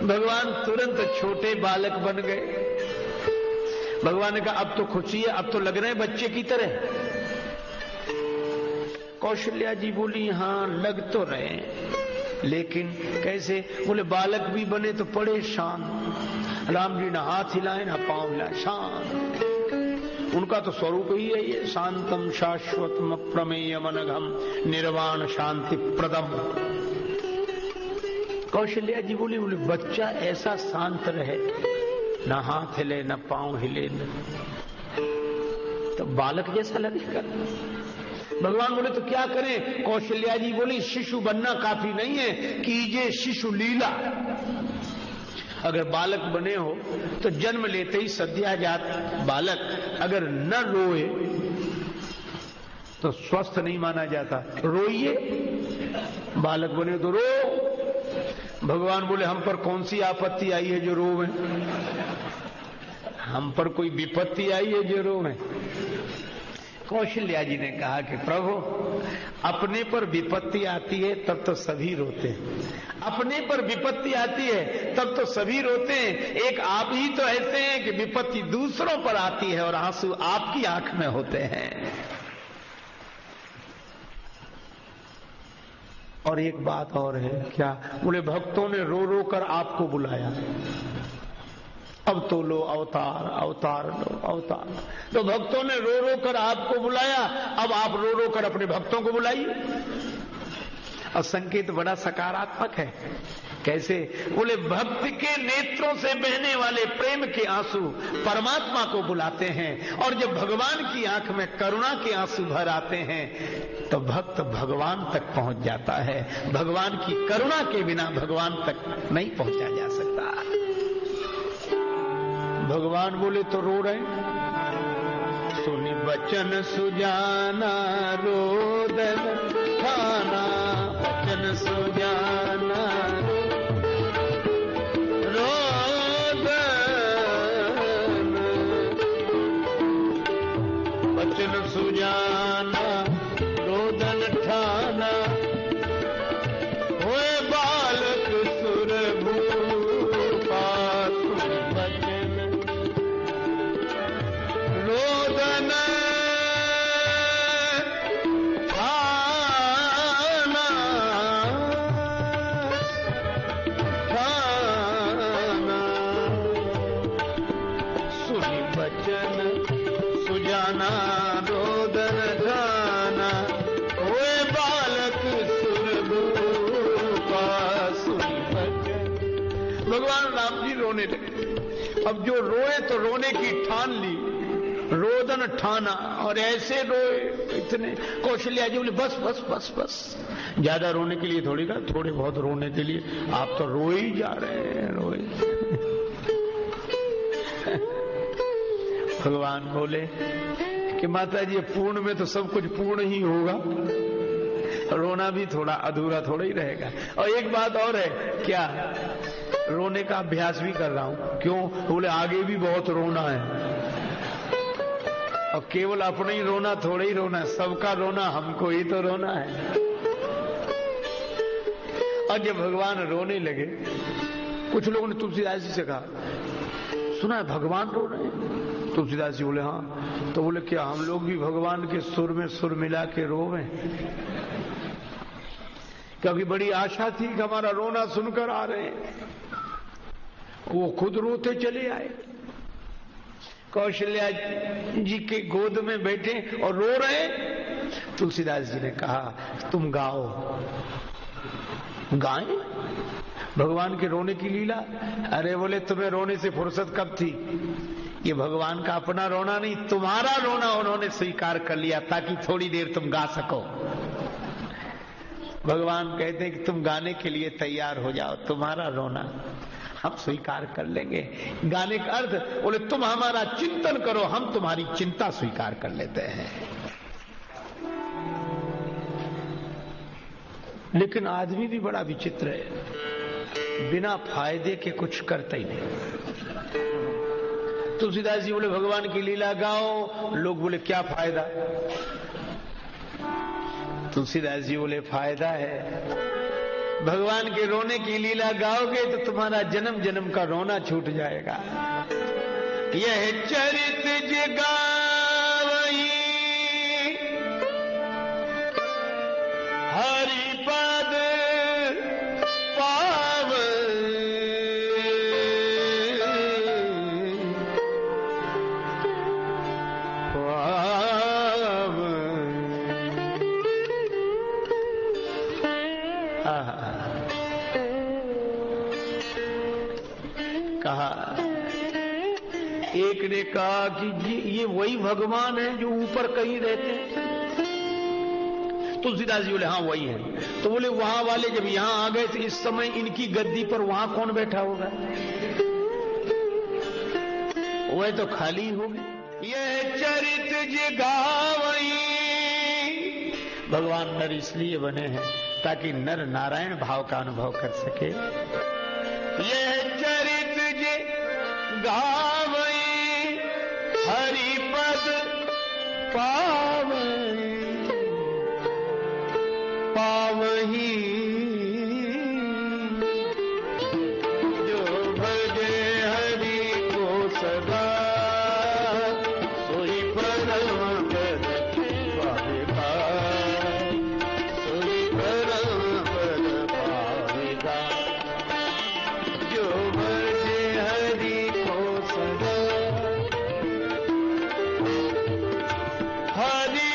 भगवान तुरंत छोटे बालक बन गए। भगवान ने कहा अब तो खुशी है, अब तो लग रहे हैं बच्चे की तरह। कौशल्या जी बोली हाँ लग तो रहे, लेकिन कैसे? बोले बालक भी बने तो पड़े शान। राम जी ना हाथ हिलाए ना पांव हिलाए, शान। उनका तो स्वरूप ही है ये, शांतम शाश्वतम प्रमेयम अनघम निर्वाण शांति प्रदम। कौशल्या जी बोली बच्चा ऐसा शांत रहे, ना हाथ हिले ना पांव हिले, तो बालक जैसा लगेगा। भगवान बोले तो क्या करें? कौशल्या जी बोली शिशु बनना काफी नहीं है, कीजिए शिशु लीला। अगर बालक बने हो तो जन्म लेते ही सद्याजात बालक अगर न रोए तो स्वस्थ नहीं माना जाता। रोइए, बालक बने तो रो। भगवान बोले हम पर कौन सी आपत्ति आई है जो रोवे? हम पर कोई विपत्ति आई है जो रोवे? कौशल्या जी ने कहा कि प्रभु अपने पर विपत्ति आती है तब तो सभी रोते हैं, अपने पर विपत्ति आती है तब तो सभी रोते हैं, एक आप ही तो ऐसे हैं कि विपत्ति दूसरों पर आती है और आंसू आपकी आंख में होते हैं। और एक बात और है, क्या? बोले भक्तों ने रो रो कर आपको बुलाया, अब तो लो अवतार, अवतार लो अवतार। तो भक्तों ने रो रो कर आपको बुलाया, अब आप रो रो कर अपने भक्तों को बुलाइए। और संकेत बड़ा सकारात्मक है। कैसे? बोले भक्त के नेत्रों से बहने वाले प्रेम के आंसू परमात्मा को बुलाते हैं, और जब भगवान की आंख में करुणा के आंसू भर आते हैं तो भक्त भगवान तक पहुंच जाता है। भगवान की करुणा के बिना भगवान तक नहीं पहुंचा जा सकता। भगवान बोले तो रो रहे, सुनि बचन सुजाना रोदन खाना, बचन सुजाना रोदन अब जो रोए तो रोने की ठान ली, रोदन ठाना, और ऐसे रोए इतने। कौशल्या जी बोले बस बस बस बस, ज्यादा रोने के लिए थोड़ी का, थोड़े बहुत रोने के लिए, आप तो रोए ही जा रहे हैं, रोए। भगवान बोले कि माता जी पूर्ण में तो सब कुछ पूर्ण ही होगा, रोना भी थोड़ा अधूरा थोड़ा ही रहेगा। और एक बात और है, क्या रोने का अभ्यास भी कर रहा हूं। क्यों? बोले आगे भी बहुत रोना है, और केवल अपना ही रोना थोड़ा ही रोना है, सबका रोना हमको ही तो रोना है। और जब भगवान रोने लगे, कुछ लोगों ने तुलसीदास जी से कहा सुना है भगवान रो रहे हैं? तुलसीदास जी बोले हाँ। तो बोले क्या हम लोग भी भगवान के सुर में सुर मिला के रोवे? क्योंकि बड़ी आशा थी कि हमारा रोना सुनकर आ रहे हैं। वो खुद रोते चले आए, कौशल्या जी के गोद में बैठे और रो रहे। तुलसीदास जी ने कहा तुम गाओ। गाएं भगवान के रोने की लीला? अरे बोले तुम्हें रोने से फुर्सत कब थी? ये भगवान का अपना रोना नहीं, तुम्हारा रोना उन्होंने स्वीकार कर लिया ताकि थोड़ी देर तुम गा सको। भगवान कहते हैं कि तुम गाने के लिए तैयार हो जाओ, तुम्हारा रोना हम स्वीकार कर लेंगे। गाने का अर्थ बोले तुम हमारा चिंतन करो, हम तुम्हारी चिंता स्वीकार कर लेते हैं। लेकिन आदमी भी बड़ा विचित्र है, बिना फायदे के कुछ करता ही नहीं। तुलसीदास जी बोले भगवान की लीला गाओ, लोग बोले क्या फायदा? तुलसीदास जी बोले फायदा है, भगवान के रोने की लीला गाओगे तो तुम्हारा जन्म जन्म का रोना छूट जाएगा। यह चरित जगावई हरिपद पाव, कहा एक ने कहा कि ये वही भगवान है जो ऊपर कहीं रहते हैं। तुलसीदास जी बोले हाँ वही है। तो बोले वहां वाले जब यहां आ गए तो इस समय इनकी गद्दी पर वहां कौन बैठा होगा? वह तो खाली होगी। यह चरित जगावई, भगवान नर इसलिए बने हैं ताकि नर नारायण भाव का अनुभव कर सके। यह चरित जगावई हरिपद पावई, पावही जो भजे हरि को सदा, सोई परम पद पावेगा, सोई परम पद पावेगा। जो भजे हरि को सदा, हरि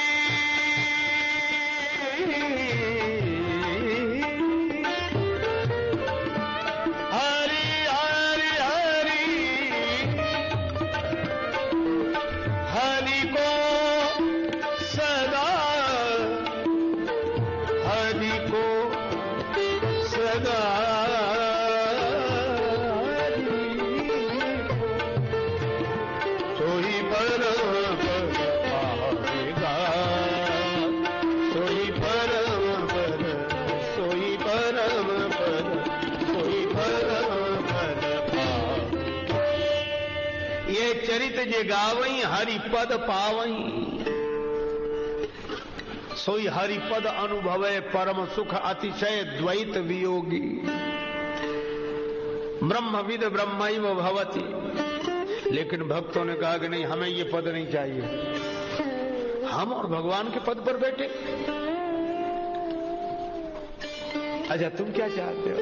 चरित जे गावई हरि पद पावई, सोई हरि पद अनुभवे परम सुख अतिशय द्वैत वियोगी। ब्रह्मविद ब्रह्मैव भवति, लेकिन भक्तों ने कहा कि नहीं हमें ये पद नहीं चाहिए, हम और भगवान के पद पर बैठे। अच्छा तुम क्या चाहते हो?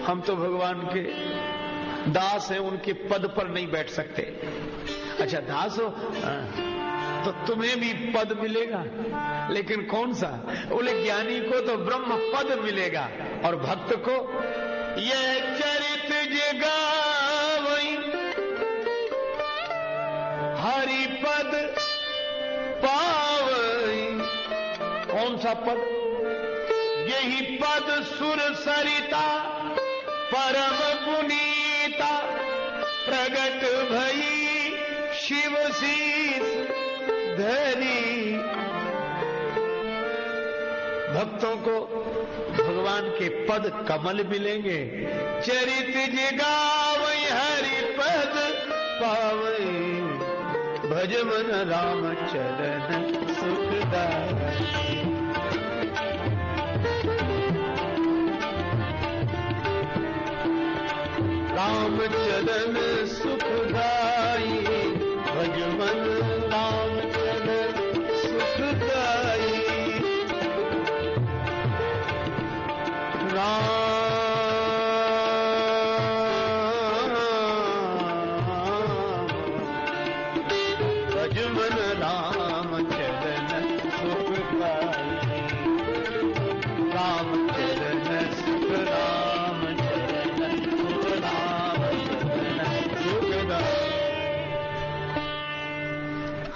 हम तो भगवान के दास हैं, उनके पद पर नहीं बैठ सकते। अच्छा दास हो तो तुम्हें भी पद मिलेगा, लेकिन कौन सा? बोले ज्ञानी को तो ब्रह्म पद मिलेगा और भक्त को यह चरित जगा सा पद, यही पद सुर सरिता परम पुनीता, प्रगट भई शिव शीस धरी। भक्तों को भगवान के पद कमल मिलेंगे। चरित जगावै हरि पद पावै, भज मन राम चरण सुखदाई। राम चरण सुखदाई, भज मन राम चरण सुखदाई। राम भज मन राम चरण सुखदाई। राम चरण सुख, राम चरण सुख, राम चरण सुखदाई।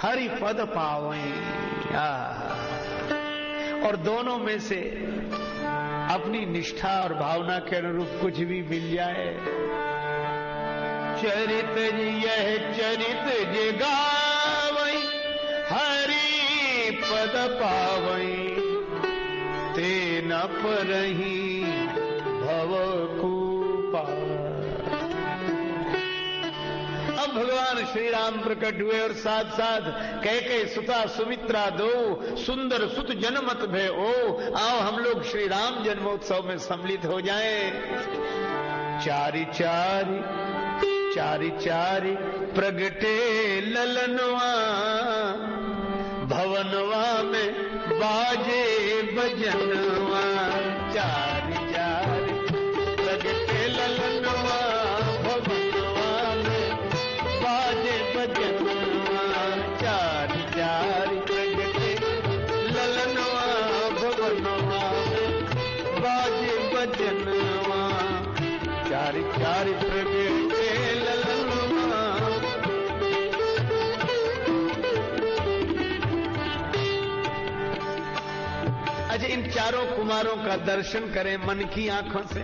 हरि पद पावै। और दोनों में से अपनी निष्ठा और भावना के अनुरूप कुछ भी मिल जाए। चरित यह चरित जगावै, हरि पद पावै, ते न परहि भव कूपा। अब भगवान श्री राम प्रकट हुए और साथ साथ कैकेयी सुता सुमित्रा दो सुंदर सुत जनमत भय ओ। आओ हम लोग श्री राम जन्मोत्सव में सम्मिलित हो जाएं। चारि चारि चारि चारि प्रगटे ललनवा, भवनवा में बाजे बजनवा। चारि चारि प्रगटे ललनवा, भवनवा में बाजे बजनवा। चारि चारि प्रगटे ललनवा, भवनवा में बाजे बजनवा। चारि चारि प्रगटे ललनवा। अच्छा, इन चारों कुमारों का दर्शन करें मन की आंखों से।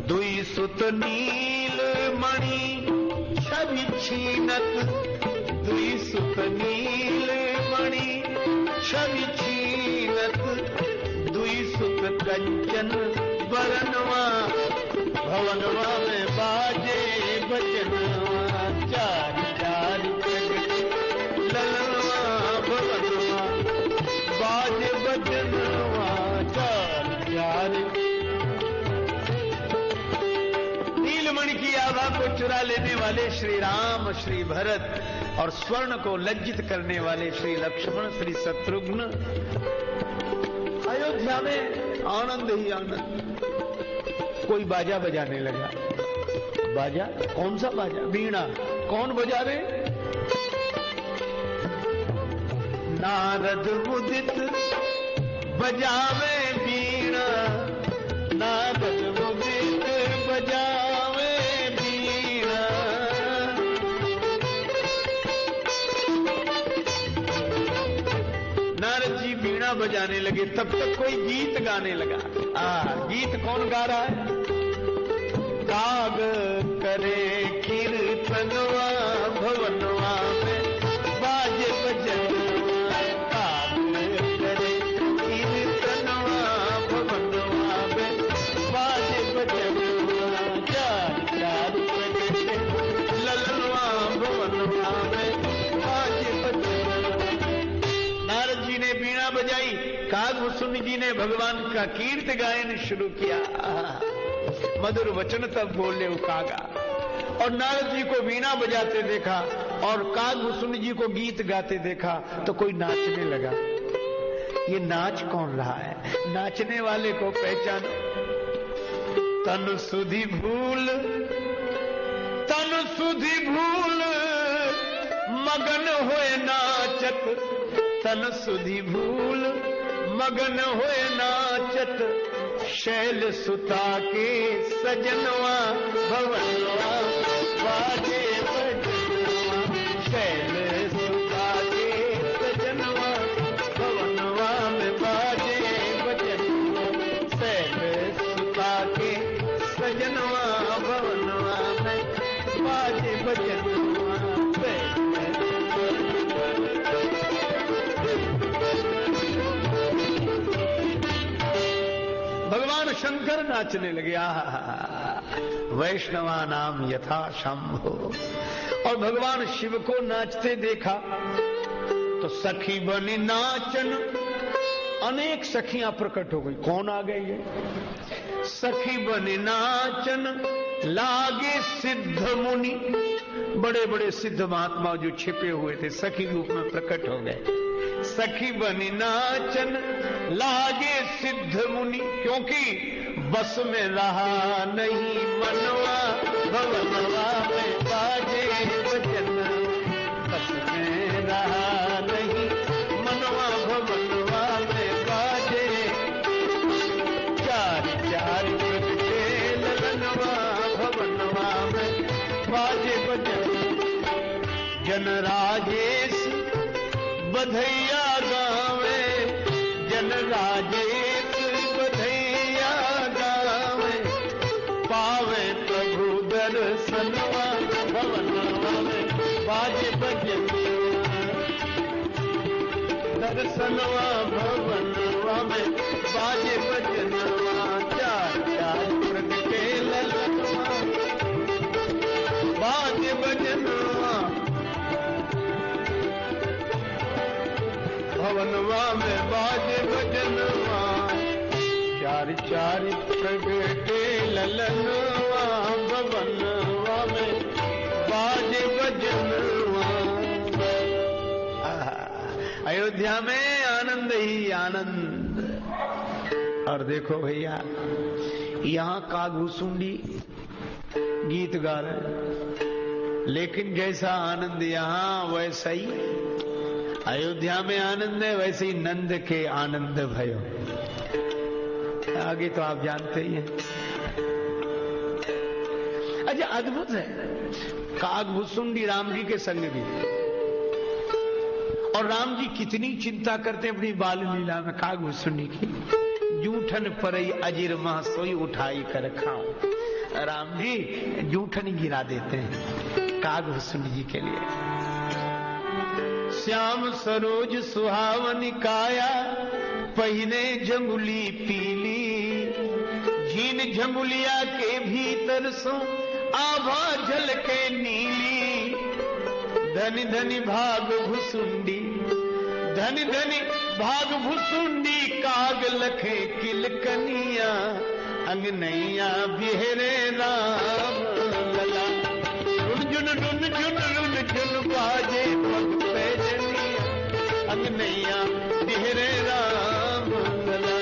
दुई सुत नील मणि छवि छीनत, दुई सुत नील मणि छवि छीनत, दुई सुत कंचन बरनवा, भवनवा में बाजे बजनवा। चारि चारि प्रगटे ललनवा, भवनवा बाजे बजनवा। चारि चारि नीलमणि की आभा को चुरा लेने वाले श्री राम, श्री भरत और स्वर्ण को लज्जित करने वाले श्री लक्ष्मण, श्री शत्रुघ्न। अयोध्या में आनंद ही आनंद। कोई बाजा बजाने लगा। बाजा? कौन सा बाजा? वीणा। कौन बजावे? नारद मुदित बजावे वीणा, नारद मुदित बजावे वीणा। नारद जी वीणा बजाने लगे, तब तक कोई गीत गाने लगा। गीत कौन गा रहा है? काग करे कीर्तनवा, भवनवा में बाजे बजनवा। काग करे कीर्तनवा, भवनवा में बाजे बजनवा। चारि चारि प्रगटे ललनवा, भवनवा में बाजे बजनवा। नारद जी ने वीणा बजाई, कागभूषुंड जी ने भगवान का कीर्त गायन शुरू किया। मधुर वचन तब बोले वो कागा। और नारद जी को वीणा बजाते देखा और कागभूषुंड जी को गीत गाते देखा तो कोई नाचने लगा। ये नाच कौन रहा है? नाचने वाले को पहचानो। तन सुधि भूल, तन सुधि भूल मगन होए नाचत, तन सुधि भूल मगन होए नाचत। शैल सुता के सजनवा, भवनवा बाजे बजनवा। शैल सुता के सजनवा, कर नाचने लगे। वैष्णवा नाम यथा शंभो। और भगवान शिव को नाचते देखा तो सखी बनी नाचन, अनेक सखियां प्रकट हो गई। कौन आ गई है? सखी बनी नाचन लागे सिद्ध मुनि। बड़े बड़े सिद्ध महात्मा जो छिपे हुए थे सखी रूप में प्रकट हो गए। सखी बनी नाचन लागे सिद्ध मुनि, क्योंकि बस में रहा नहीं मनवा, भवनवा में बाजे बजन। बस में रहा नहीं मनवा, भवनवा में बाजे। चार चार युग के ललनवा, भवनवा में बाजे बजन। जन राजेश बधैया गावे, जन राजेश बधैया गावे। पावे प्रभु दर्शनवा, भवनवा में बाजे बजन। दर्शनवा भवनवा में बाजे बजनवा। चार चार युग के ललनवा बाजे बजनवा। भवनवा में बाजे बजनवा। चार चार प्रगटे ललनवा, भवनवा में बाजे बजनवा। अयोध्या में आनंद ही आनंद। और देखो भैया, यहां कागभूसुंडी गीत गा रहे, लेकिन जैसा आनंद यहां वैसा ही अयोध्या में आनंद है, वैसे ही नंद के आनंद भयो। आगे तो आप जानते ही हैं। अच्छा, अद्भुत है। कागभूसुंडी राम जी के संग भी, और राम जी कितनी चिंता करते हैं अपनी बाल लीला में कागभूसुंडी की। जूठन परई अजिर मह सोई उठाई कर खाऊं। राम जी जूठन गिरा देते हैं कागभूसुंडी जी के लिए। श्याम सरोज सुहावनी काया, पहिने झंगुली पीली। झीन झंगुलिया के भीतर सो आभा झलके नीली। धनी धनी भाग भुसुंडी, धनी धनी भाग भुसुंडी। काग लखे किलकनिया, अंगनैया बिहरे राम लला। रुन झुन झुन बाजे पग पे जनिया, अंगनैया बिहरे राम लला।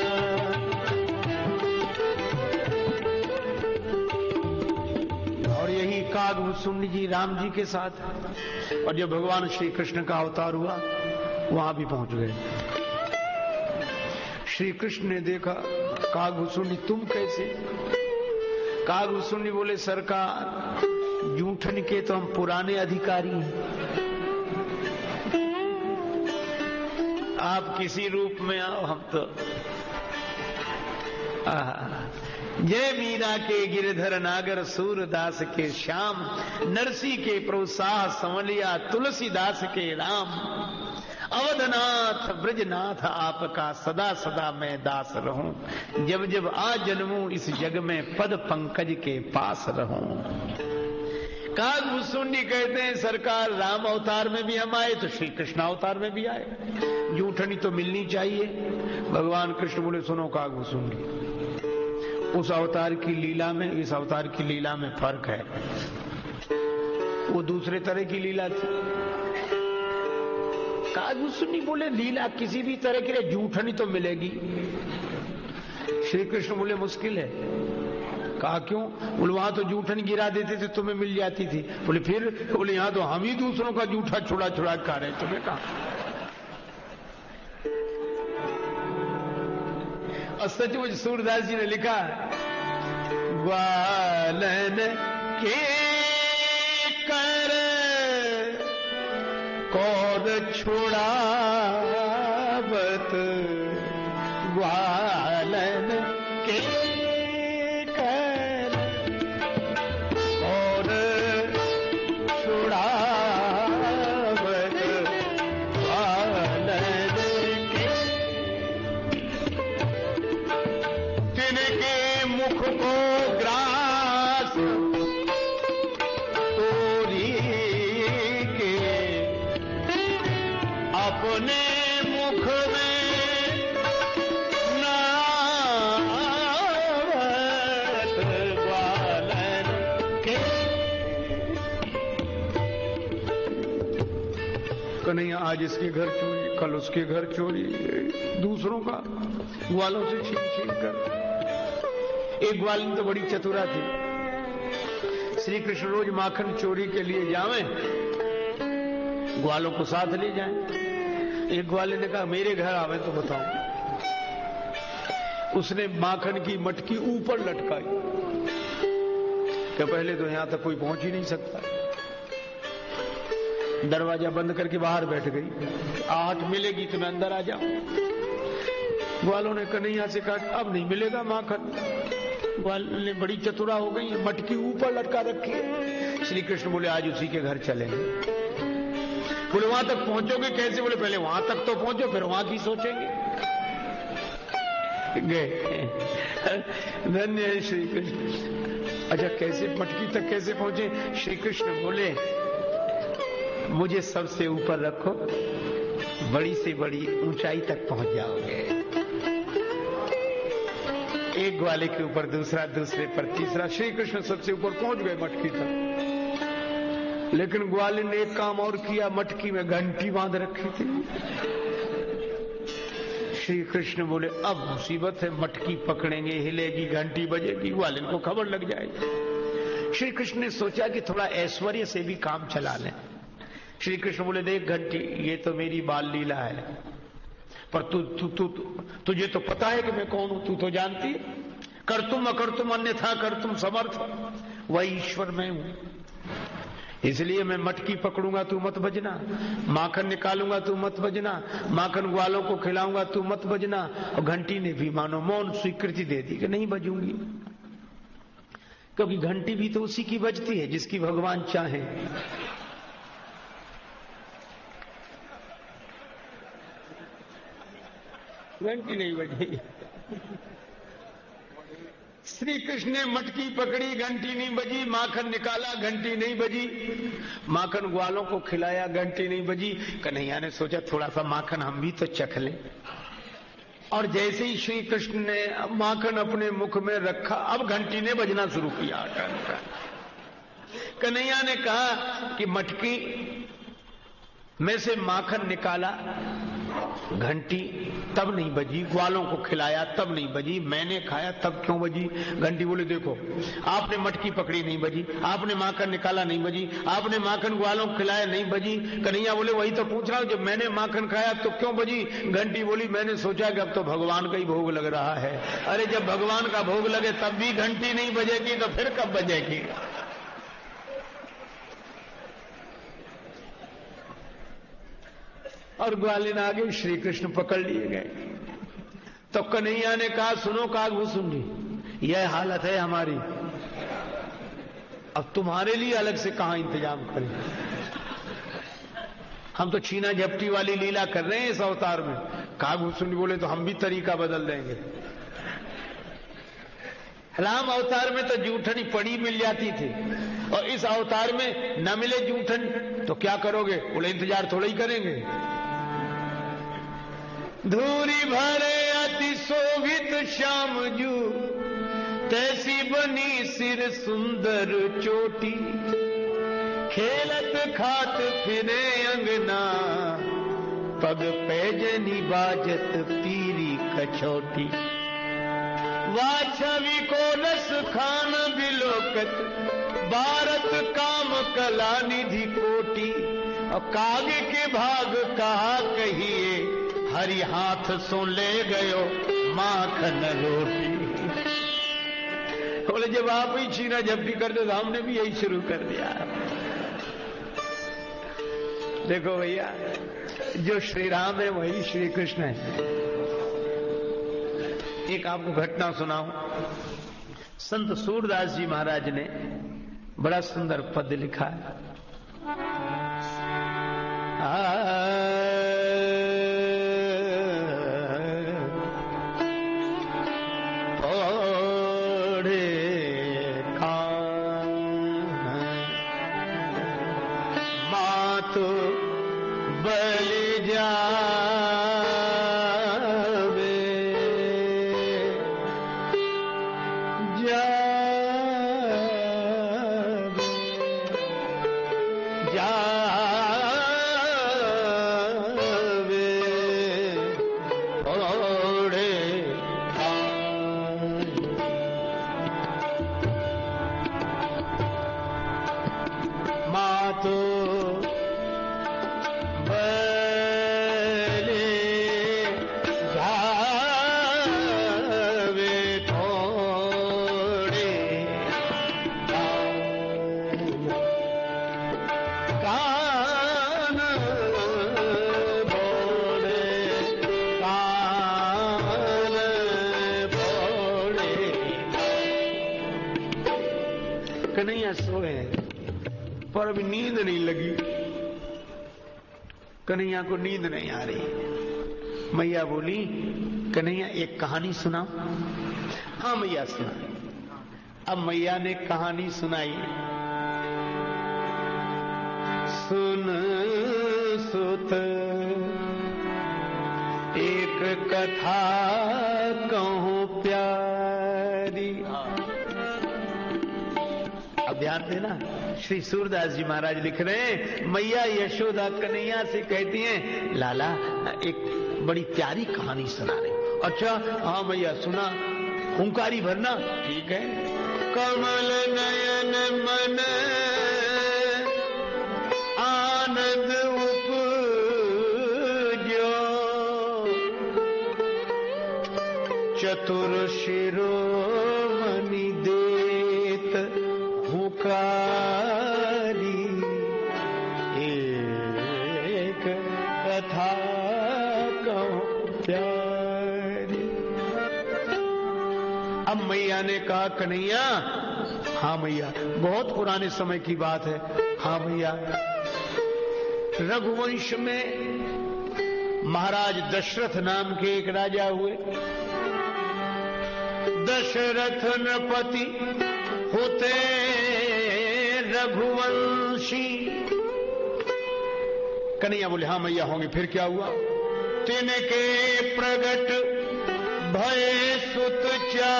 और यही कागभूसुंडी जी राम जी के साथ, और जब भगवान श्री कृष्ण का अवतार हुआ वहां भी पहुंच गए। श्री कृष्ण ने देखा, कागभूसुंडी तुम कैसे? कागभूसुंडी बोले, सरकार जूठन के तो हम पुराने अधिकारी हैं, आप किसी रूप में आओ, हम तो जय मीरा के गिरधर नागर, सूरदास के श्याम, नरसी के प्रोत्साह संवलिया, तुलसीदास के राम। अवधनाथ ब्रजनाथ आपका सदा सदा मैं दास रहूं। जब जब आ जन्मूं इस जग में पद पंकज के पास रहूं। कागभूसुंडी कहते हैं, सरकार राम अवतार में भी हम आए तो श्री कृष्ण अवतार में भी आए, जूठनी तो मिलनी चाहिए। भगवान कृष्ण बोले, सुनो कागभूसुंडी, उस अवतार की लीला में इस अवतार की लीला में फर्क है। वो दूसरे तरह की लीला थी। कागभूसुंडी बोले, लीला किसी भी तरह की जूठनी तो मिलेगी। श्री कृष्ण बोले, मुश्किल है। कहा क्यों? बोले, वहां तो जूठन गिरा देते थे, तुम्हें मिल जाती थी। बोले फिर? बोले, यहां तो हम ही दूसरों का जूठा छुड़ा छुड़ा खा रहे, तुम्हें कहा। और सचमुच सूरदास जी ने लिखा, ग्वालन के कर कौर छुड़ावत, ग्वालन के कर कौर छुड़ावत, ग्वालन के तिनके को ग्रास तोरी के अपने मुख में नावत ग्वालन के। कन्हैया आज इसके घर चोरी, कल उसके घर चोरी, दूसरों का ग्वालों से छीन छीन कर। एक ग्वालिन तो बड़ी चतुरा थी। श्री कृष्ण रोज माखन चोरी के लिए जावें, ग्वालों को साथ ले जाएं। एक ग्वालिन ने कहा मेरे घर आवे तो बताओ। उसने माखन की मटकी ऊपर लटकाई कि पहले तो यहां तक कोई पहुंच ही नहीं सकता। दरवाजा बंद करके बाहर बैठ गई। आहट मिलेगी तो मैं अंदर आ जाऊं। ग्वालों ने कन्हैया से कहा अब नहीं मिलेगा माखन। ग्वाल ने बड़ी चतुरा हो गई, मटकी ऊपर लटका रखी है। श्री कृष्ण बोले आज उसी के घर चलेंगे। बोले वहां तक पहुंचोगे कैसे? बोले पहले वहां तक तो पहुंचो, फिर वहां की सोचेंगे। गए। धन्य है श्री कृष्ण। अच्छा कैसे मटकी तक कैसे पहुंचे? श्री कृष्ण बोले मुझे सबसे ऊपर रखो, बड़ी से बड़ी ऊंचाई तक पहुंच जाओगे। एक ग्वाले के ऊपर दूसरा, दूसरे पर तीसरा। श्री कृष्ण सबसे ऊपर पहुंच गए मटकी तक। लेकिन ग्वाले ने एक काम और किया, मटकी में घंटी बांध रखी थी। श्री कृष्ण बोले अब मुसीबत है, मटकी पकड़ेंगे, हिलेगी, घंटी बजेगी, ग्वालिन को खबर लग जाएगी। श्री कृष्ण ने सोचा कि थोड़ा ऐश्वर्य से भी काम चला लें। श्री कृष्ण बोले देख घंटी, ये तो मेरी बाल लीला है, पर तुझे तो पता है कि मैं कौन हूं, तू तो जानती है। कर तुम अकर तुम अन्यथा कर तुम समर्थ, वही ईश्वर मैं हूं। इसलिए मैं मटकी पकड़ूंगा तू मत बजना, माखन निकालूंगा तू मत बजना, माखन ग्वालों को खिलाऊंगा तू मत बजना। और घंटी ने भी मानो मौन स्वीकृति दे दी कि नहीं बजूंगी, क्योंकि घंटी भी तो उसी की बजती है जिसकी भगवान चाहे। घंटी नहीं बजी। श्री कृष्ण ने मटकी पकड़ी, घंटी नहीं बजी। माखन निकाला, घंटी नहीं बजी। माखन ग्वालों को खिलाया, घंटी नहीं बजी। कन्हैया ने सोचा थोड़ा सा माखन हम भी तो चख लें। और जैसे ही श्री कृष्ण ने माखन अपने मुख में रखा, अब घंटी ने बजना शुरू किया। कन्हैया ने कहा कि मटकी में से माखन निकाला, घंटी तब नहीं बजी। ग्वालों को खिलाया तब नहीं बजी। मैंने खाया तब क्यों बजी? घंटी बोले देखो, आपने मटकी पकड़ी नहीं बजी, आपने माखन निकाला नहीं बजी, आपने माखन ग्वालों को खिलाया नहीं बजी। कन्हैया बोले वही तो पूछ रहा हूं, जब मैंने माखन खाया तो क्यों बजी? घंटी बोली मैंने सोचा कि अब तो भगवान का ही भोग लग रहा है। अरे जब भगवान का भोग लगे तब भी घंटी नहीं बजेगी तो फिर कब बजेगी? और ग्वालिन आ गई, श्री कृष्ण पकड़ लिए गए। तो कन्हैया ने कहा सुनो कागभूषुंड जी, यह हालत है हमारी, अब तुम्हारे लिए अलग से कहां इंतजाम करें? हम तो छीना झपटी वाली लीला कर रहे हैं इस अवतार में। कागभूषुंड बोले तो हम भी तरीका बदल देंगे। राम अवतार में तो जूठनी पड़ी मिल जाती थी, और इस अवतार में न मिले जूठन तो क्या करोगे? बोले इंतजार थोड़ा ही करेंगे। धूरी भरे अति शोभित श्याम जू, तैसी बनी सिर सुंदर चोटी, खेलत खात फिरे अंगना, पग पैजनी बाजत पीरी कछोटी। वाछवी को रस खान बिलोकत, भारत काम कला निधि कोटि। और काग के भाग कहा कहिए, हरि हाथ सो ले गयो माखन रोटी। बोले जब आप ही छीना झपटी करते तो हमने भी यही शुरू कर दिया। देखो भैया, जो श्री राम है वही श्री कृष्ण है। एक आपको घटना सुनाऊं। संत सूरदास जी महाराज ने बड़ा सुंदर पद लिखा है। ओढ़े कन्हैया सोए पर अभी नींद नहीं लगी। कन्हैया को नींद नहीं आ रही। मैया बोली, कन्हैया एक कहानी सुनाओ। हाँ मैया सुना। अब मैया ने कहानी सुनाई। सुन सुत एक कथा कहूं प्यारी। अब ध्यान देना, श्री सूरदास जी महाराज लिख रहे हैं, मैया यशोदा कन्हैया से कहती हैं, लाला एक बड़ी प्यारी कहानी सुना रही। अच्छा हाँ मैया सुना, हुंकारी भरना। ठीक है। कमल नयन मन आनंद उपजो, चतुर शिरोमणि देत हुंकारी, एक कथा कहूं प्यारी। अब मैया ने कहा, कन्हैया। हाँ मैया, बहुत पुराने समय की बात है। हाँ मैया, रघुवंश में महाराज दशरथ नाम के एक राजा हुए। दशरथ नृपति होते रघुवंशी। कन्हैया बोले, हाँ मैया होंगे। फिर क्या हुआ? तिनके प्रगट भय सुत चारी,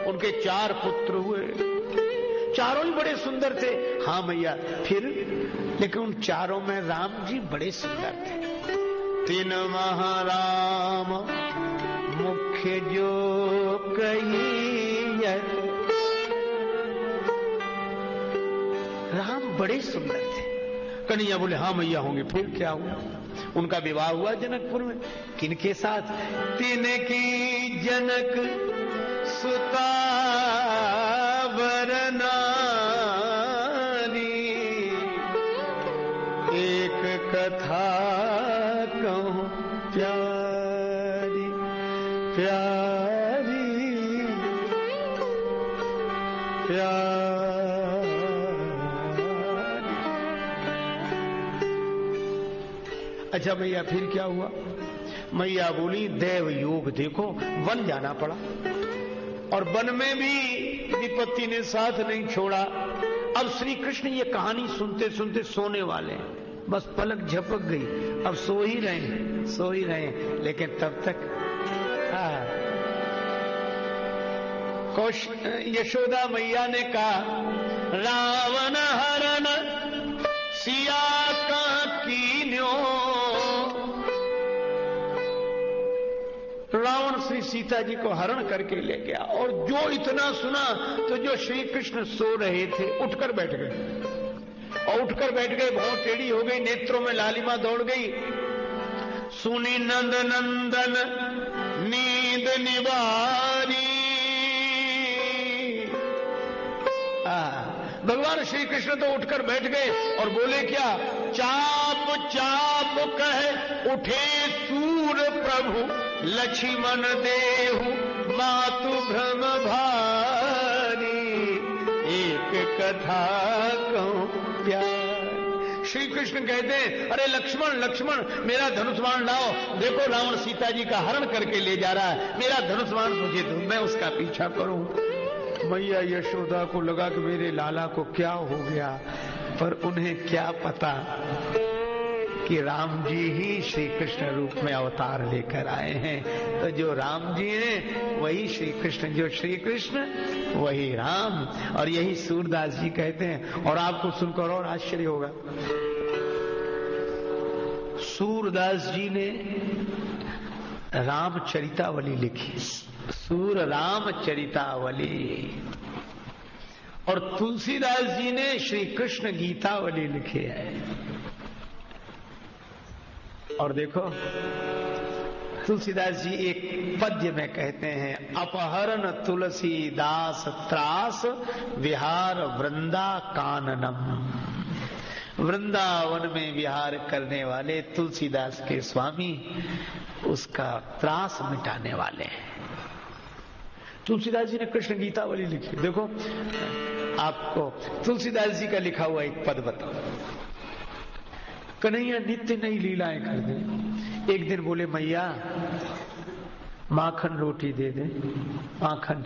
उनके 4 पुत्र हुए, चारों ही बड़े सुंदर थे। हाँ मैया। फिर? लेकिन उन चारों में राम जी बड़े सुंदर थे। 3 महाराम मुख्य जो कही, राम बड़े सुंदर थे। कन्हैया बोले, हाँ मैया होंगे। फिर क्या हुआ? उनका विवाह हुआ जनकपुर में। किनके साथ? तिनकी जनक सुता वरनारी, एक कथा कहूं प्यारी प्यारी प्यारी। अच्छा भैया फिर क्या हुआ? मैया बोली, देव योग देखो, वन जाना पड़ा और वन में भी विपत्ति ने साथ नहीं छोड़ा। अब श्री कृष्ण ये कहानी सुनते सुनते सोने वाले हैं, बस पलक झपक गई, अब सो ही रहे। लेकिन तब तक यशोदा मैया ने कहा, रावण हरण सिया का कीन्यो। रावण श्री सीता जी को हरण करके ले गया और जो इतना सुना तो जो श्री कृष्ण सो रहे थे उठकर बैठ गए, और उठकर बैठ गए, भौं टेढ़ी हो गई, नेत्रों में लालिमा दौड़ गई। सुनी नंद नंदन नींद निवारी। भगवान श्री कृष्ण तो उठकर बैठ गए और बोले क्या? चाप चाप कह उठे सूर प्रभु, लक्ष्मण देहु मातु भ्रम भारी, एक कथा कहूं प्यार। श्री कृष्ण कहते हैं, अरे लक्ष्मण लक्ष्मण मेरा धनुष बाण लाओ, देखो रावण सीता जी का हरण करके ले जा रहा है, मेरा धनुष बाण मुझे दो, मैं उसका पीछा करूं। मैया यशोदा को लगा कि मेरे लाला को क्या हो गया, पर उन्हें क्या पता कि राम जी ही श्री कृष्ण रूप में अवतार लेकर आए हैं। तो जो राम जी हैं वही श्री कृष्ण, जो श्री कृष्ण वही राम। और यही सूरदास जी कहते हैं। और आपको सुनकर और आश्चर्य होगा, सूरदास जी ने रामचरितावली लिखी, सूर रामचरितावली। और तुलसीदास जी ने श्री कृष्ण गीतावली लिखी है। और देखो तुलसीदास जी एक पद्य में कहते हैं, अपहरण तुलसीदास त्रास विहार वृंदा काननम। वृंदावन में विहार करने वाले तुलसीदास के स्वामी उसका त्रास मिटाने वाले हैं। तुलसीदास जी ने कृष्ण गीतावली लिखी। देखो आपको तुलसीदास जी का लिखा हुआ एक पद बताओ। कन्हैया नित्य नई लीलाएं कर दे। एक दिन बोले मैया माखन रोटी दे दे। माखन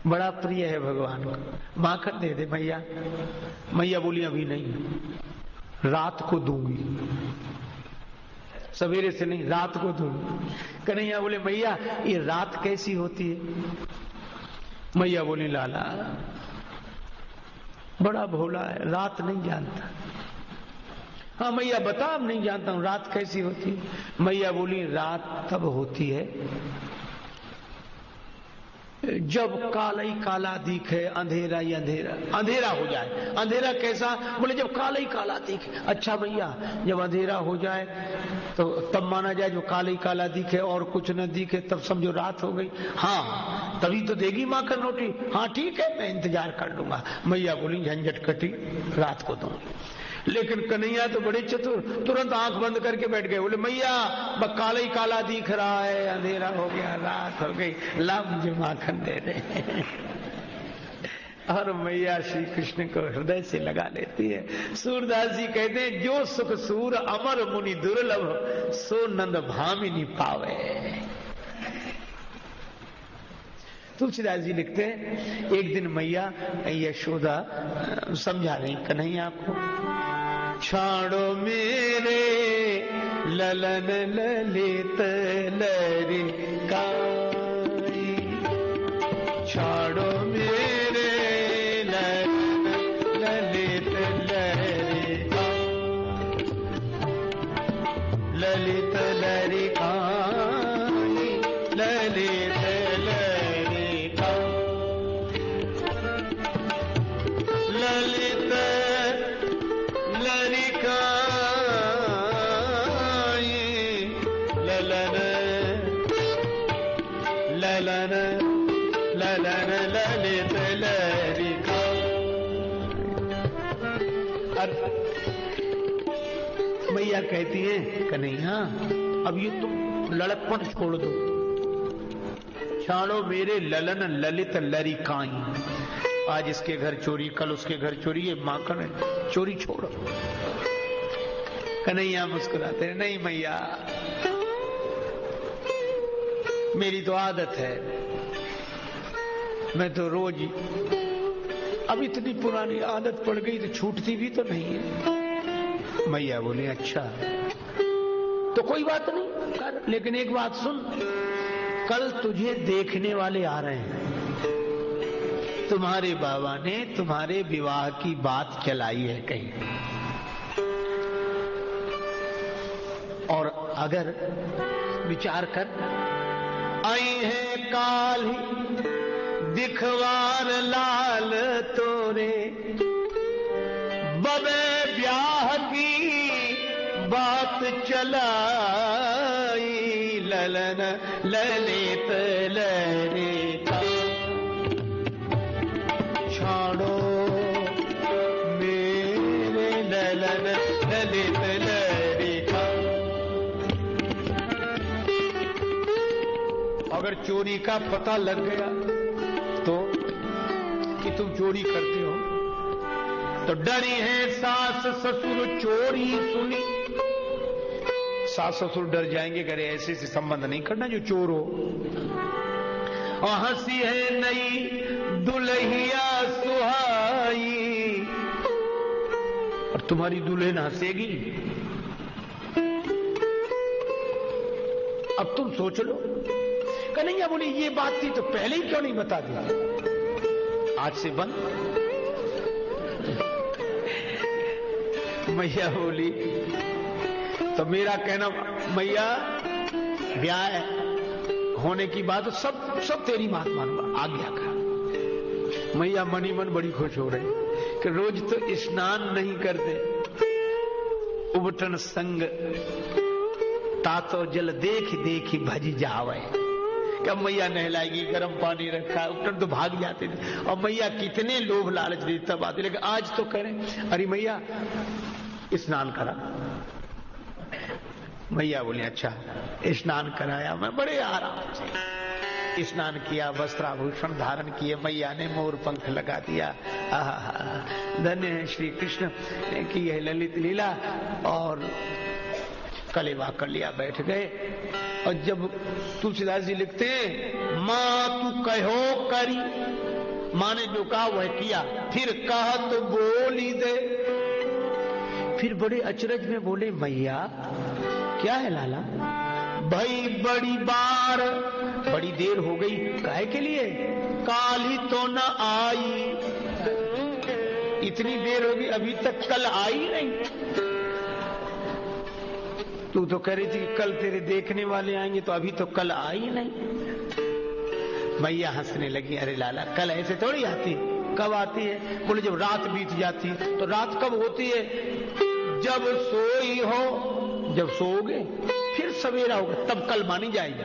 बड़ा प्रिय है भगवान को, माखन दे दे मैया। मैया बोली अभी नहीं, रात को दूंगी, सवेरे से नहीं, रात को दूंगी। कन्हैया बोले मैया ये रात कैसी होती है? मैया बोली लाला बड़ा भोला है, रात नहीं जानता। हाँ मैया बता, अब नहीं जानता हूं, रात कैसी होती है? मैया बोली रात तब होती है जब काला ही काला दिखे, अंधेरा ही अंधेरा, अंधेरा हो जाए। अंधेरा कैसा? बोले जब काला ही काला दिखे। अच्छा भैया जब अंधेरा हो जाए तो तब माना जाए जो काला ही काला दिखे और कुछ न दिखे तब समझो रात हो गई। हाँ तभी तो देगी माखन रोटी। हाँ ठीक है मैं इंतजार कर लूंगा। मैया बोली झंझट कटी, रात को दूंगी। लेकिन कन्हैया तो बड़े चतुर, तुरंत आंख बंद करके बैठ गए। बोले मैया बस काला ही काला दिख रहा है, अंधेरा हो गया, रात हो गई, ला मुझे माखन दे दे। और मैया श्री कृष्ण को हृदय से लगा लेती है। सूरदास जी कहते हैं जो सुख सूर अमर मुनि दुर्लभ, सो नंद भामिनी पावे। तुलसीदास जी लिखते हैं एक दिन मैया यशोदा समझा रही कन्हैया आपको, छाड़ो मेरे ललन ललित लरिकाई, छाड़ो मेरे ललन ललित लरिकाई, ललित लरिकाई, ललित मैया कहती है कन्हैया अब ये तुम लड़कपन छोड़ दो, छाड़ो मेरे ललन ललित लरिकाई। आज इसके घर चोरी, कल उसके घर चोरी, ये माखन है, चोरी छोड़ो। कन्हैया मुस्कुराते हैं नहीं मैया मेरी तो आदत है, मैं तो रोज ही, अब इतनी पुरानी आदत पड़ गई तो छूटती भी तो नहीं है। मैया बोली अच्छा तो कोई बात नहीं कर, लेकिन एक बात सुन, कल तुझे देखने वाले आ रहे हैं। तुम्हारे बाबा ने तुम्हारे विवाह की बात चलाई है कहीं, और अगर विचार कर आई है काल ही दिखवार लाल तोरे, बबे ब्याह की बात चलाई, ललन ललित लरिका, छाड़ो मेरे ललन ललित लरिका। अगर चोरी का पता लग गया तो कि तुम चोरी करते हो तो डरी है सास ससुर चोरी सुनी, सास ससुर डर जाएंगे, करे ऐसे से संबंध नहीं करना जो चोर हो। और हंसी है नई दुल्हिया सुहाई, और तुम्हारी दुल्हन हंसेगी। अब तुम सोच लो। कन्हैया बोली ये बात थी तो पहले ही क्यों नहीं बता दिया, आज से बंद। मैया बोली तो मेरा कहना मैया ब्याह होने की बात सब तेरी बात मानूंगा, आज्ञा का। मैया मनी मन बड़ी खुश हो रही कि रोज तो स्नान नहीं करते, उबटन संग तातो जल देख देखी भजी जावे। कब मैया नहलाएगी, गर्म पानी रखा है, उपटन तो भाग जाते थे। और मैया कितने लोभ लालच देती तब आती, लेकिन आज तो करें। अरे मैया स्नान करा। मैया बोली अच्छा, स्नान कराया मैं बड़े आराम से स्नान किया, वस्त्राभूषण धारण किए, मैया ने मोर पंख लगा दिया। धन्य है श्री कृष्ण की यह ललित लीला। और कलेवा कर लिया, बैठ गए। और जब तुलसीदास जी लिखते हैं, माँ तू कहो करी, माँ ने जो कहा वह किया, फिर कहा तो बोली दे। फिर बड़े अचरज में बोले, मैया क्या है लाला? भाई बड़ी बार, बड़ी देर हो गई। काहे के लिए? काली तो न आई, इतनी देर हो गई अभी तक कल आई नहीं। तू तो कह रही थी कि कल तेरे देखने वाले आएंगे, तो अभी तो कल आई नहीं। मैया हंसने लगी, अरे लाला कल ऐसे थोड़ी आती, कब आती है? बोले जब रात बीत जाती। तो रात कब होती है? जब सोई हो, जब सोओगे फिर सवेरा होगा, तब कल मानी जाएगी।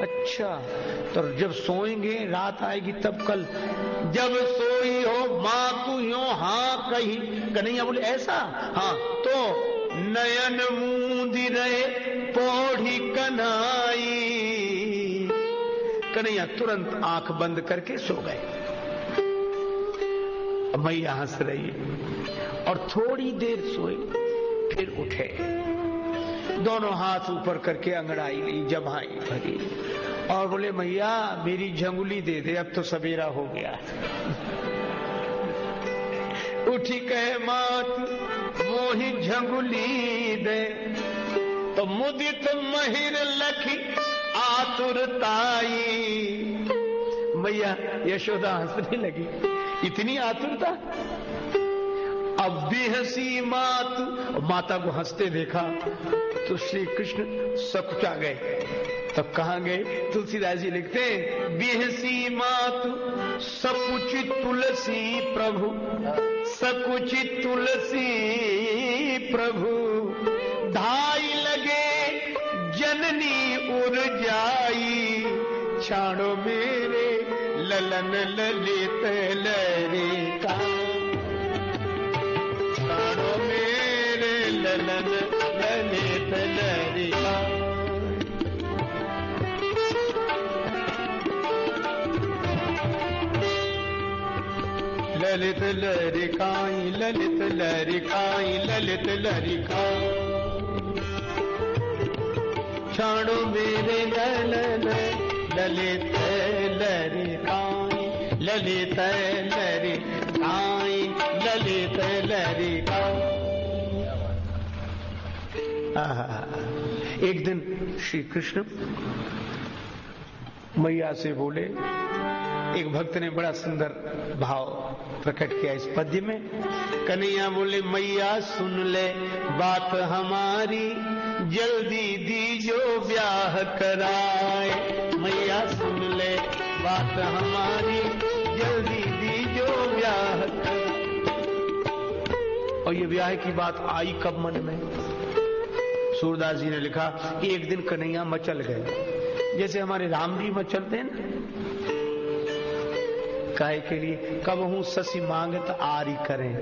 अच्छा, तो जब सोएंगे रात आएगी तब कल। जब सोई हो माँ तू यूं हाँ कही। कन्हैया बोले ऐसा? हाँ, तो नयन मूंदी रहे पौड़ी कनाई। कन्हैया तुरंत आंख बंद करके सो गए। मैया हंस रही और थोड़ी देर सोए, फिर उठे, दोनों हाथ ऊपर करके अंगड़ाई ली, जमाई भरी और बोले मैया मेरी झंगुली दे दे, अब तो सवेरा हो गया। उठी कहे मात मोही झंगुली दे, तो मुदित महिर लखी आतुरताई। मैया यशोदा हंसने लगी, इतनी आतुरता? अब भी हंसी मात, माता को हंसते देखा तो श्री कृष्ण सकुचा गए। तब कहाँ गए? तुलसीदास जी लिखते हैं, बेहसी मात सकुचि तुलसी प्रभु, सकुचि तुलसी प्रभु, ढाई लगे जननी उर जाई, छाड़ो मेरे ललन ललित लरिका, छाड़ो मेरे ललन ललित लरिका। ललित लरिकाई, ललित लरिकाई, ललित लरिकाई, छाड़ो मेरे ललन ललित लरिकाई, ललित लरिकाई, ललित लरिकाई। एक दिन श्री कृष्ण मैया से बोले, एक भक्त ने बड़ा सुंदर भाव प्रकट किया इस पद्य में। कन्हैया बोले मैया सुन ले बात हमारी, जल्दी दीजो ब्याह कराए। मैया सुन ले बात हमारी, जल्दी दीजो ब्याह कराए। और ये ब्याह की बात आई कब मन में? सूरदास जी ने लिखा, एक दिन कन्हैया मचल गए, जैसे हमारे राम जी मचलते हैं ना, काहे के लिए? कब हूं ससी मांगत आरी करें।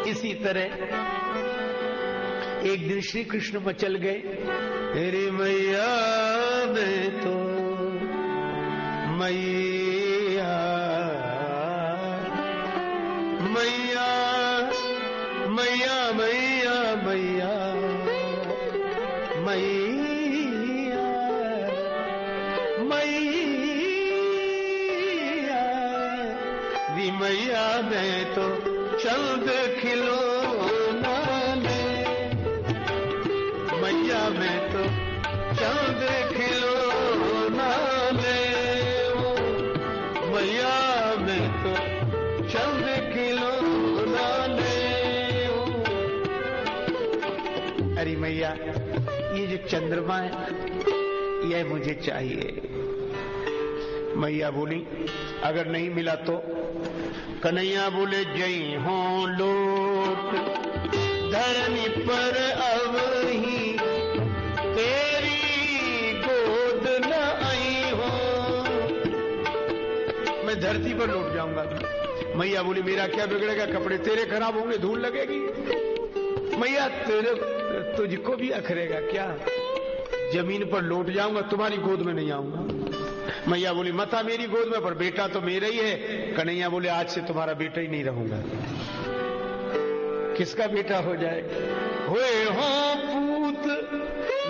इसी तरह एक दिन श्री कृष्ण मचल गए, तेरी मैया मैं तो मैया मैया मैया मैया मैया मैया मैया मैया मैं तो चंद खिलौना ले, मैया मैं तो चंद खिलौना ले, मैया मैं तो चंद खिलौना ले। अरे मैया ये जो चंद्रमा है यह मुझे चाहिए। मैया बोली अगर नहीं मिला तो? कन्हैया बोले जई हो लोट धरनी पर अब ही तेरी गोद न आई हो, मैं धरती पर लौट जाऊंगा। मैया बोली मेरा क्या बिगड़ेगा, कपड़े तेरे खराब होंगे, धूल लगेगी। मैया तेरे तुझको भी अखरेगा क्या? जमीन पर लौट जाऊंगा, तुम्हारी गोद में नहीं आऊंगा। मैया बोली माता मेरी गोद में, पर बेटा तो मेरा ही है। कन्हैया बोले आज से तुम्हारा बेटा ही नहीं रहूंगा। किसका बेटा हो जाए? हुए हो पूत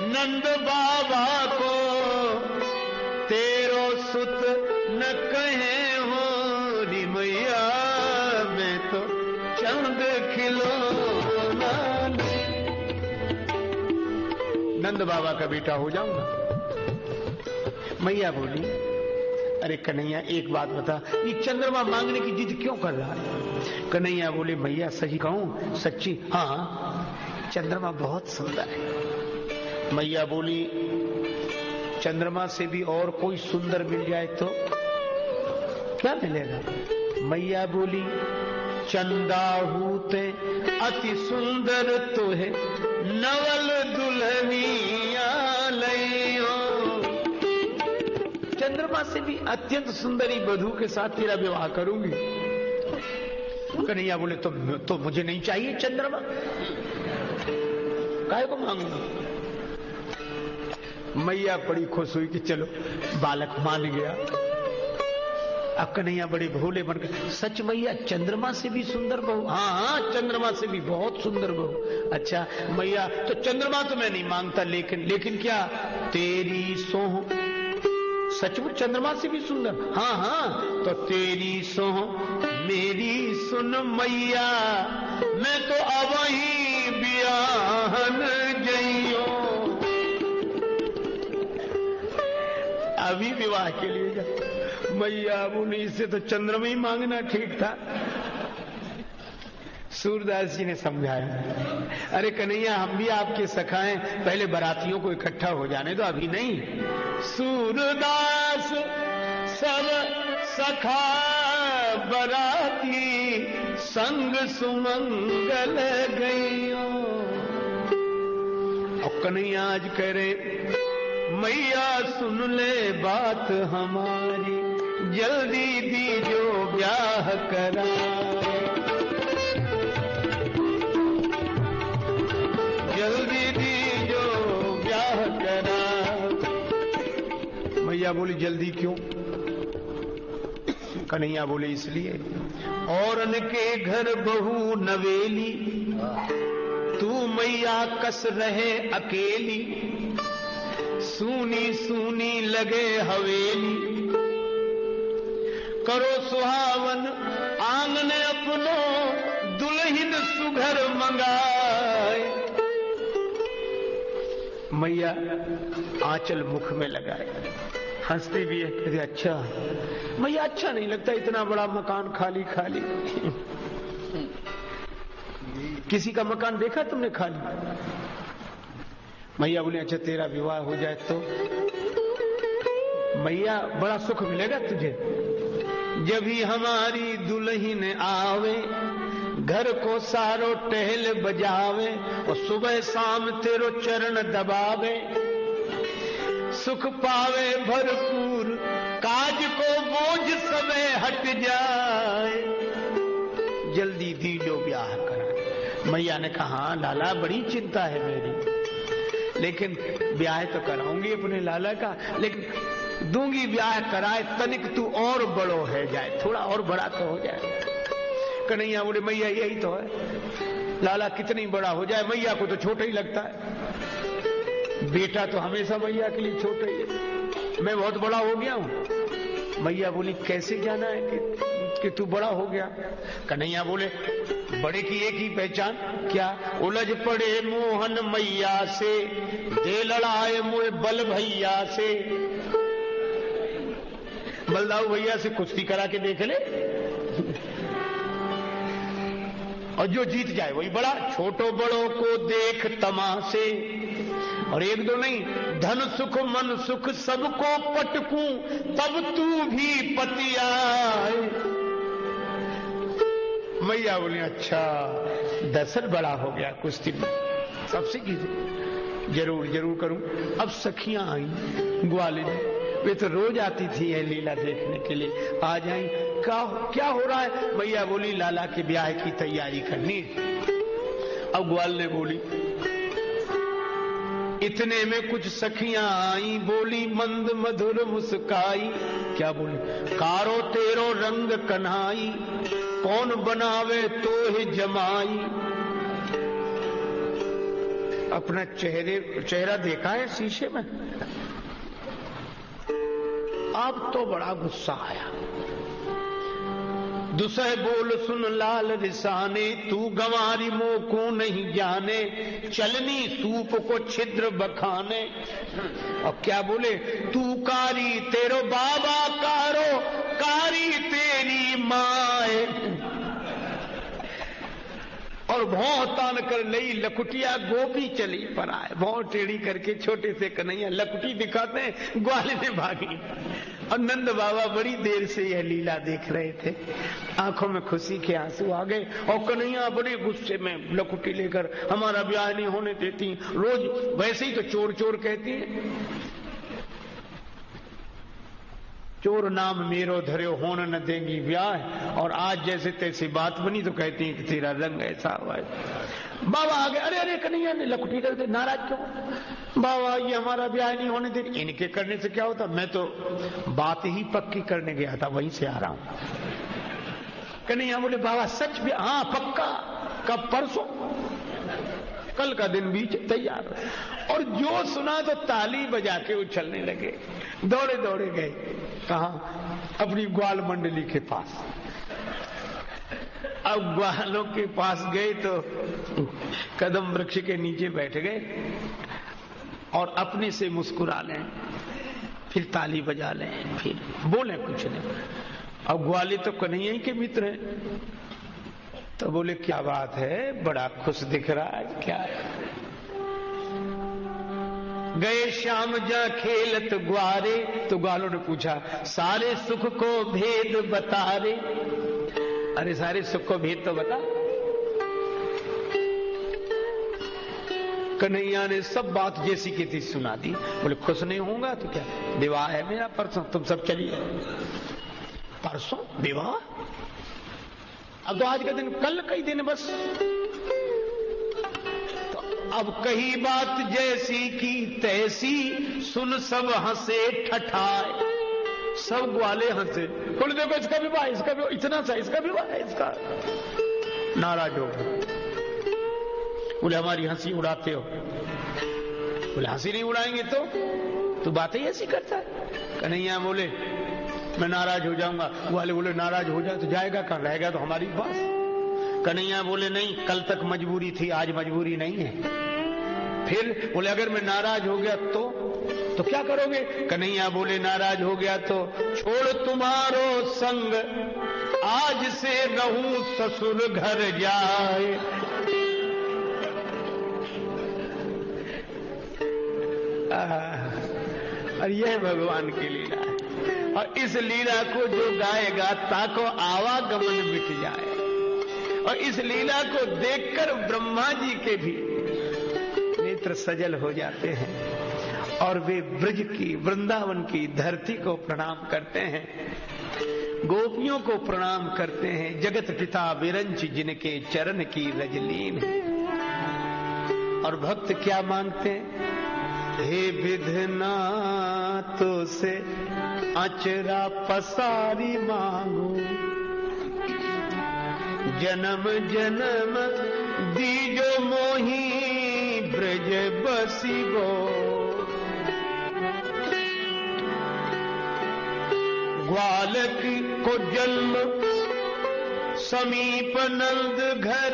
नंद बाबा को, तेरो सुत न कहे हो री मैया, मैं तो चंद खिलौना नंद बाबा का बेटा हो जाऊंगा। मैया बोली अरे कन्हैया एक बात बता, ये चंद्रमा मांगने की जिद क्यों कर रहा है? कन्हैया बोले मैया सही कहूं सच्ची? हाँ चंद्रमा बहुत सुंदर है। मैया बोली चंद्रमा से भी और कोई सुंदर मिल जाए तो क्या मिलेगा? मैया बोली चंदाहूते अति सुंदर तो है, नवल दुल्हनिया लइयो। चंद्रमा से भी अत्यंत सुंदरी वधू के साथ तेरा विवाह करूंगी। कन्हैया बोले तो मुझे नहीं चाहिए चंद्रमा, काहे को मांगूंगा? मैया बड़ी खुश हुई कि चलो बालक मान गया। अब कन्हैया बड़े भोले बन गए। सच मैया चंद्रमा से भी सुंदर बहू? हाँ हाँ चंद्रमा से भी बहुत सुंदर बहू। अच्छा मैया तो चंद्रमा तो मैं नहीं मांगता, लेकिन क्या तेरी सोह सचमुच चंद्रमा से भी सुंदर? हाँ हाँ तो तेरी सोह मेरी सुन मैया, मैं तो अब ही बियाहन जइयो। अभी विवाह के लिए जा। मैया बोली इससे तो चंद्रमा ही मांगना ठीक था। सूरदास जी ने समझाया अरे कन्हैया हम भी आपके सखा हैं, पहले बारातियों को इकट्ठा हो जाने दो, अभी नहीं। सूरदास सब सखा बराती, संग सुमंगल गइयो। और कन्हैया आज कह रहे मैया सुन ले बात हमारी, जल्दी दीजो ब्याह कराए, जल्दी दीजो ब्याह करा। मैया बोली जल्दी क्यों? कन्हैया बोले इसलिए औरन के घर बहू नवेली, तू मैया कस रहे अकेली, सूनी सूनी लगे हवेली, करो सुहावन आंगन अपनो, दुल्हन सुघर मंगाए। मैया आंचल मुख में लगाए, हंसती भी है, कहते अच्छा मैया अच्छा नहीं लगता इतना बड़ा मकान खाली खाली। किसी का मकान देखा तुमने खाली? मैया बोले अच्छा तेरा विवाह हो जाए तो मैया बड़ा सुख मिलेगा तुझे, जब ही हमारी दुल्हन आवे, घर को सारो टहल बजावे, और सुबह शाम तेरो चरण दबावे, सुख पावे भरपूर, काज को बोझ सबे हट जाए, जल्दी दीजो ब्याह करा। मैया ने कहा हाँ लाला बड़ी चिंता है मेरी, लेकिन ब्याह तो कराऊंगी अपने लाला का, लेकिन दूंगी ब्याह कराए तनिक तू और बड़ो है जाए, थोड़ा और बड़ा तो हो जाए। कन्हैया बोले मैया यही तो है, लाला कितनी बड़ा हो जाए मैया को तो छोटा ही लगता है, बेटा तो हमेशा मैया के लिए छोटा ही है, मैं बहुत बड़ा हो गया हूं। मैया बोली कैसे जाना है कि तू बड़ा हो गया? कन्हैया बोले बड़े की एक ही पहचान, क्या? उलझ पड़े मोहन मैया से, दे लड़ाए मुझे बल भैया से। बलदाऊ भैया से कुश्ती करा के देख ले, और जो जीत जाए वही बड़ा। छोटो बड़ों को देख तमाशे, और एक दो नहीं, धन सुख मन सुख सबको पटकूं, तब तू भी पतियाए। मैया बोली अच्छा दरअसल बड़ा हो गया कुश्ती में, सबसे कीजिए, जरूर जरूर करूं। अब सखियां आई ग्वालिन, वे तो रोज आती थी ये लीला देखने के लिए, आ जाई क्या हो रहा है? मैया बोली लाला के ब्याह की तैयारी करनी है। अब ग्वाल ने बोली इतने में कुछ सखियां आई, बोली मंद मधुर मुस्काई। क्या बोली? कारो तेरो रंग कन्हाई, कौन बनावे तो ही जमाई। अपना चेहरा देखा है शीशे में? अब तो बड़ा गुस्सा आया। दुसह बोल सुन लाल रिसाने, तू गंवारी मोह को नहीं जाने, चलनी सूप को छिद्र बखाने। और क्या बोले? तू कारी तेरो बाबा कारो, कारी तेरी माए। और भौं तान कर लई लकुटिया, गोपी चली पर आए। भौं टेढ़ी करके छोटे से कन्हैया लकुटी दिखाते हैं, ग्वाले ने भागी। और नंद बाबा बड़ी देर से यह लीला देख रहे थे, आंखों में खुशी के आंसू आ गए। और कन्हैया बड़े गुस्से में लकुटी लेकर, हमारा ब्याह नहीं होने देती, रोज वैसे ही तो चोर चोर कहती है, चोर नाम मेरो धर्यो होन न देंगी ब्याह। और आज जैसे तैसी बात बनी तो कहती है कि तेरा रंग ऐसा हुआ है। बाबा आ गए, अरे अरे कन्हैया ने लकुटी कर दे, नाराज क्यों? बाबा ये हमारा ब्याह नहीं होने दे। इनके करने से क्या होता, मैं तो बात ही पक्की करने गया था, वहीं से आ रहा हूं। कन्हैया बोले बाबा सच भी? हाँ पक्का। कब? परसों, कल का दिन बीच तैयार। और जो सुना तो ताली बजा के उछलने लगे, दौड़े दौड़े गए। कहा? अपनी ग्वाल मंडली के पास। अब ग्वालों के पास गए तो कदम वृक्ष के नीचे बैठ गए और अपने से मुस्कुरा लें, फिर ताली बजा लें, फिर बोले कुछ नहीं। अब ग्वाले तो कन्हैया के मित्र हैं, तो बोले क्या बात है, बड़ा खुश दिख रहा है, क्या है? गए श्याम जा खेलत ग्वारे, तो ग्वालों ने पूछा सारे सुख को भेद बता रे। अरे सारे सुख को भेद तो बता। कन्हैया ने सब बात जैसी की थी सुना दी। बोले खुश नहीं होगा तो क्या, विवाह है मेरा परसों, तुम सब चलिए। परसों विवाह? अब तो आज का दिन, कल का ही दिन बस। अब कही बात जैसी की तैसी, सुन सब हंसे ठठाए। सब ग्वाले हंसे, बोले देखो इसका विवाह, इसका विवाह, इतना सा इसका विवाह है इसका। नाराज हो गए, बोले हमारी हंसी उड़ाते हो। बोले हंसी नहीं उड़ाएंगे तो बातें ऐसी करता है। कन्हैया बोले मैं नाराज हो जाऊंगा। ग्वाले बोले नाराज हो जाए तो जाएगा कहां, रहेगा तो हमारी पास। कन्हैया बोले नहीं, कल तक मजबूरी थी, आज मजबूरी नहीं है। फिर बोले अगर मैं नाराज हो गया तो क्या करोगे? कन्हैया बोले नाराज हो गया तो छोड़ तुम्हारो संग, आज से रहूं ससुर घर जाए। और यह भगवान की लीला है। और इस लीला को जो गाएगा ताको आवागमन मिट जाए। और इस लीला को देखकर ब्रह्मा जी के भी नेत्र सजल हो जाते हैं और वे ब्रज की, वृंदावन की धरती को प्रणाम करते हैं, गोपियों को प्रणाम करते हैं। जगत पिता विरंच जिनके चरण की रजलीन है। और भक्त क्या मांगते हैं? हे विधना तो से अचरा पसारी मांगो, जन्म जन्म दीजो मोही ब्रज बसिबो। ग्वालक को जन्म समीप नंद घर,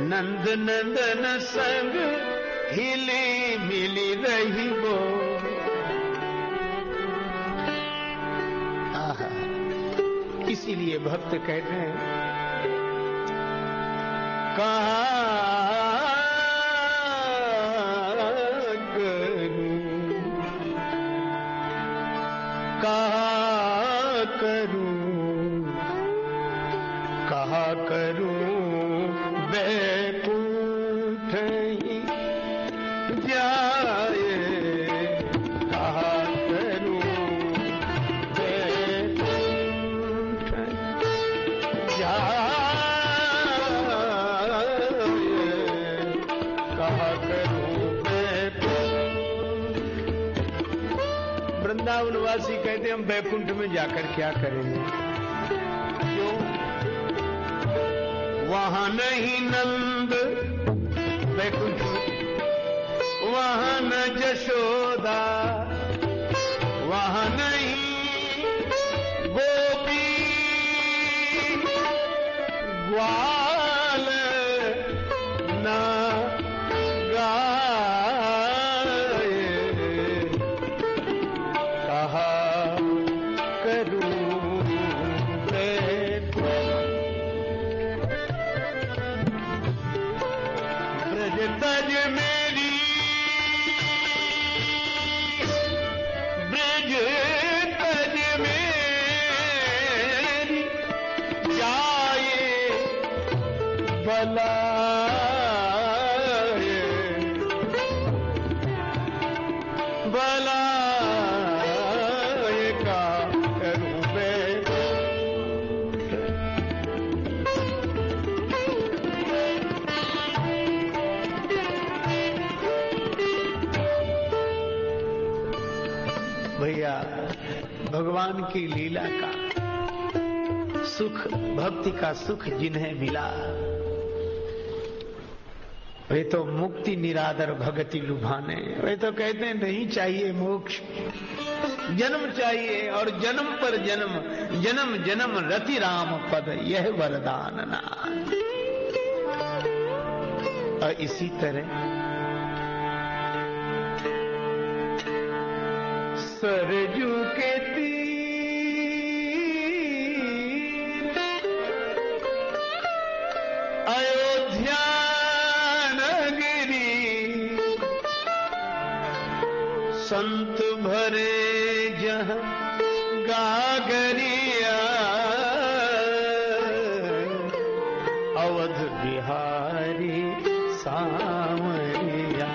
नंद नंदन संग हिली मिली रही वो। इसीलिए भक्त कहते हैं कहाँ करूं बैकुंठ ही जाए, कहाँ करूं बैकुंठ जाए। करूं बैकुंठ। वृंदावनवासी कहते हम बैकुंठ में जाकर क्या करेंगे? क्यों? वहां नहीं नंद बैकुंठ, वहां न जशोदा, वहां नहीं गोपी ग्वाल ना गाए, कहा करूं ब्रज तज मेरी, ब्रज तज मेरी जाए बलाए, बलाए का करूं बैकुंठ। भैया भगवान की लीला का सुख, भक्ति का सुख जिन्हें मिला वे तो मुक्ति निरादर भगति लुभाने। वे तो कहते हैं नहीं चाहिए मोक्ष, जन्म चाहिए और जन्म पर जन्म, जन्म जन्म रति राम पद यह वरदान ना। और इसी तरह सरजू के तीर अयोध्या नगरी, संत भरे जहां गागरिया, अवध बिहारी सांवरिया,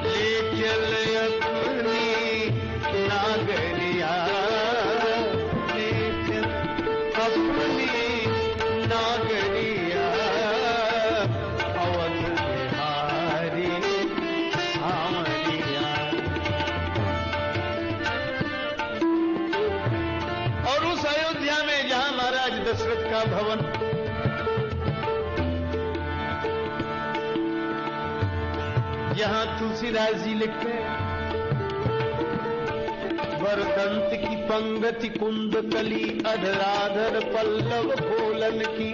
ले चल अपनी नागरिया, ले चल अपनी नागरिया, अवध बिहारी सांवरिया। और उस अयोध्या में जहां महाराज दशरथ का भवन, जहां तुलसीदास जी लिखते हैं वरदंत की पंगति कुंद कली अधराधर पल्लव खोलन की,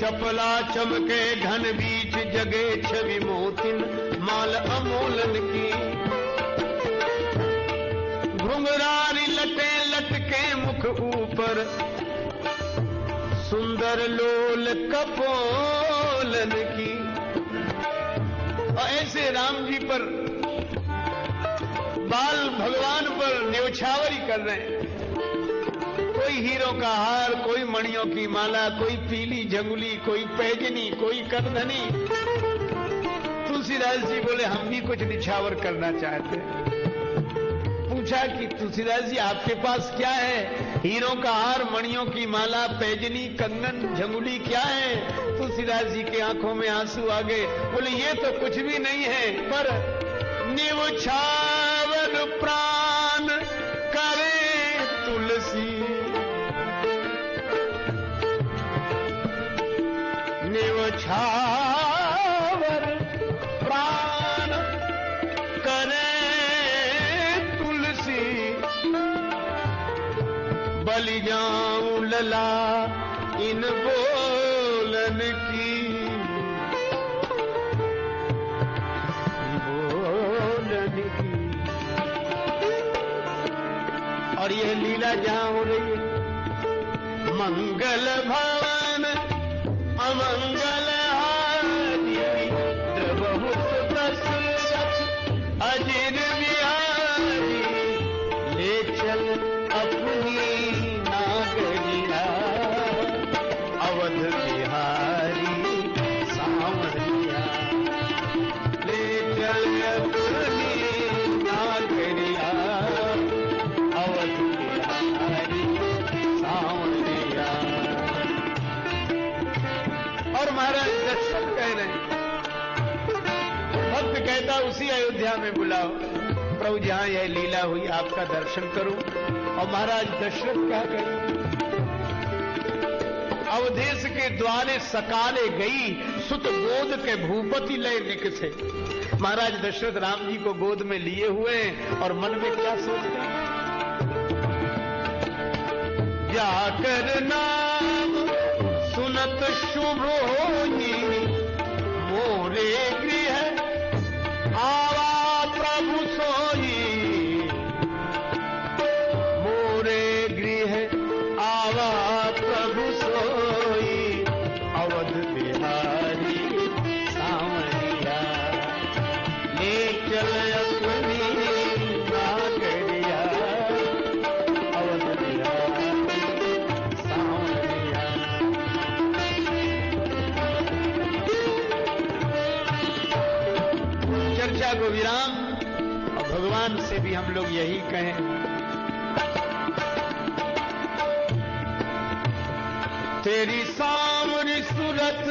चपला चमके घन बीच जगे छवि मोतिन माल अमोलन की, घुंघरारी लटे लटके मुख ऊपर सुंदर लोल कपोलन की। और ऐसे राम जी पर बाल भगवान पर न्यौछावरी कर रहे हैं। कोई हीरों का हार, कोई मणियों की माला, कोई पीली झंगुली, कोई पैजनी, कोई करधनी। तुलसीदास जी बोले हम भी कुछ निछावर करना चाहते हैं। पूछा कि तुलसीदास जी आपके पास क्या है? हीरों का हार, मणियों की माला, पैजनी, कंगन, झंगुली क्या है? तुलसीदास जी के आंखों में आंसू आ गए। बोले ये तो कुछ भी नहीं है, पर निवछावर प्राण करे तुलसी, निवछावर प्राण करे तुलसी, बलि जाऊं लला इन बोलन की, बोलन की। और यह लीला जहां हो रही है, मंगल भवन अमंगल हारी, द्रवहुत दशरथ अजिर बिहारी, ले चल अपनी नागरिया, अवध बिहारी सांवरिया, ले चल अपनी नागरिया, अवध बिहारी सांवरिया। कहता उसी अयोध्या में बुलाओ, प्रभु जहां यह लीला हुई आपका दर्शन करूं। और महाराज दशरथ क्या करें, अवधेश के द्वारे सकाले गई, सुत गोद के भूपति लय निकसे। महाराज दशरथ राम जी को गोद में लिए हुए हैं और मन में क्या सोचते हैं, जाकर नाम सुनत शुभ होई, मोरे गृह आवा प्रभु सोई, मोरे गृह आवा प्रभु सोई, अवध बिहारी सावरिया, ले चल अपनी नागरिया, अवध बिहारी सावरिया। चर्चा को विराम, और भगवान से भी हम लोग यही कहें, तेरी सावरी सूरत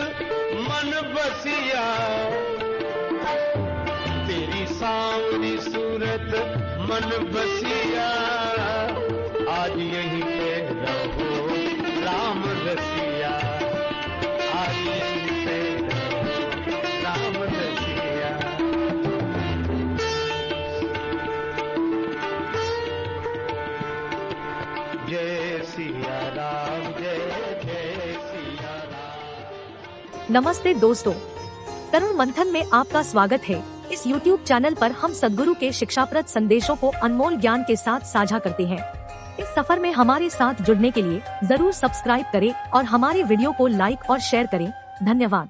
मन बसिया, तेरी सावरी सूरत मन बसिया, आज यहीं पे रहो राम रसिया, आज यहीं पे रहो राम रसिया। जय सिया राम, जय जय सिया राम। नमस्ते दोस्तों, तरुण मंथन में आपका स्वागत है। इस YouTube चैनल पर हम सद्गुरु के शिक्षाप्रद संदेशों को अनमोल ज्ञान के साथ साझा करते हैं। इस सफर में हमारे साथ जुड़ने के लिए जरूर सब्सक्राइब करें और हमारे वीडियो को लाइक और शेयर करें। धन्यवाद।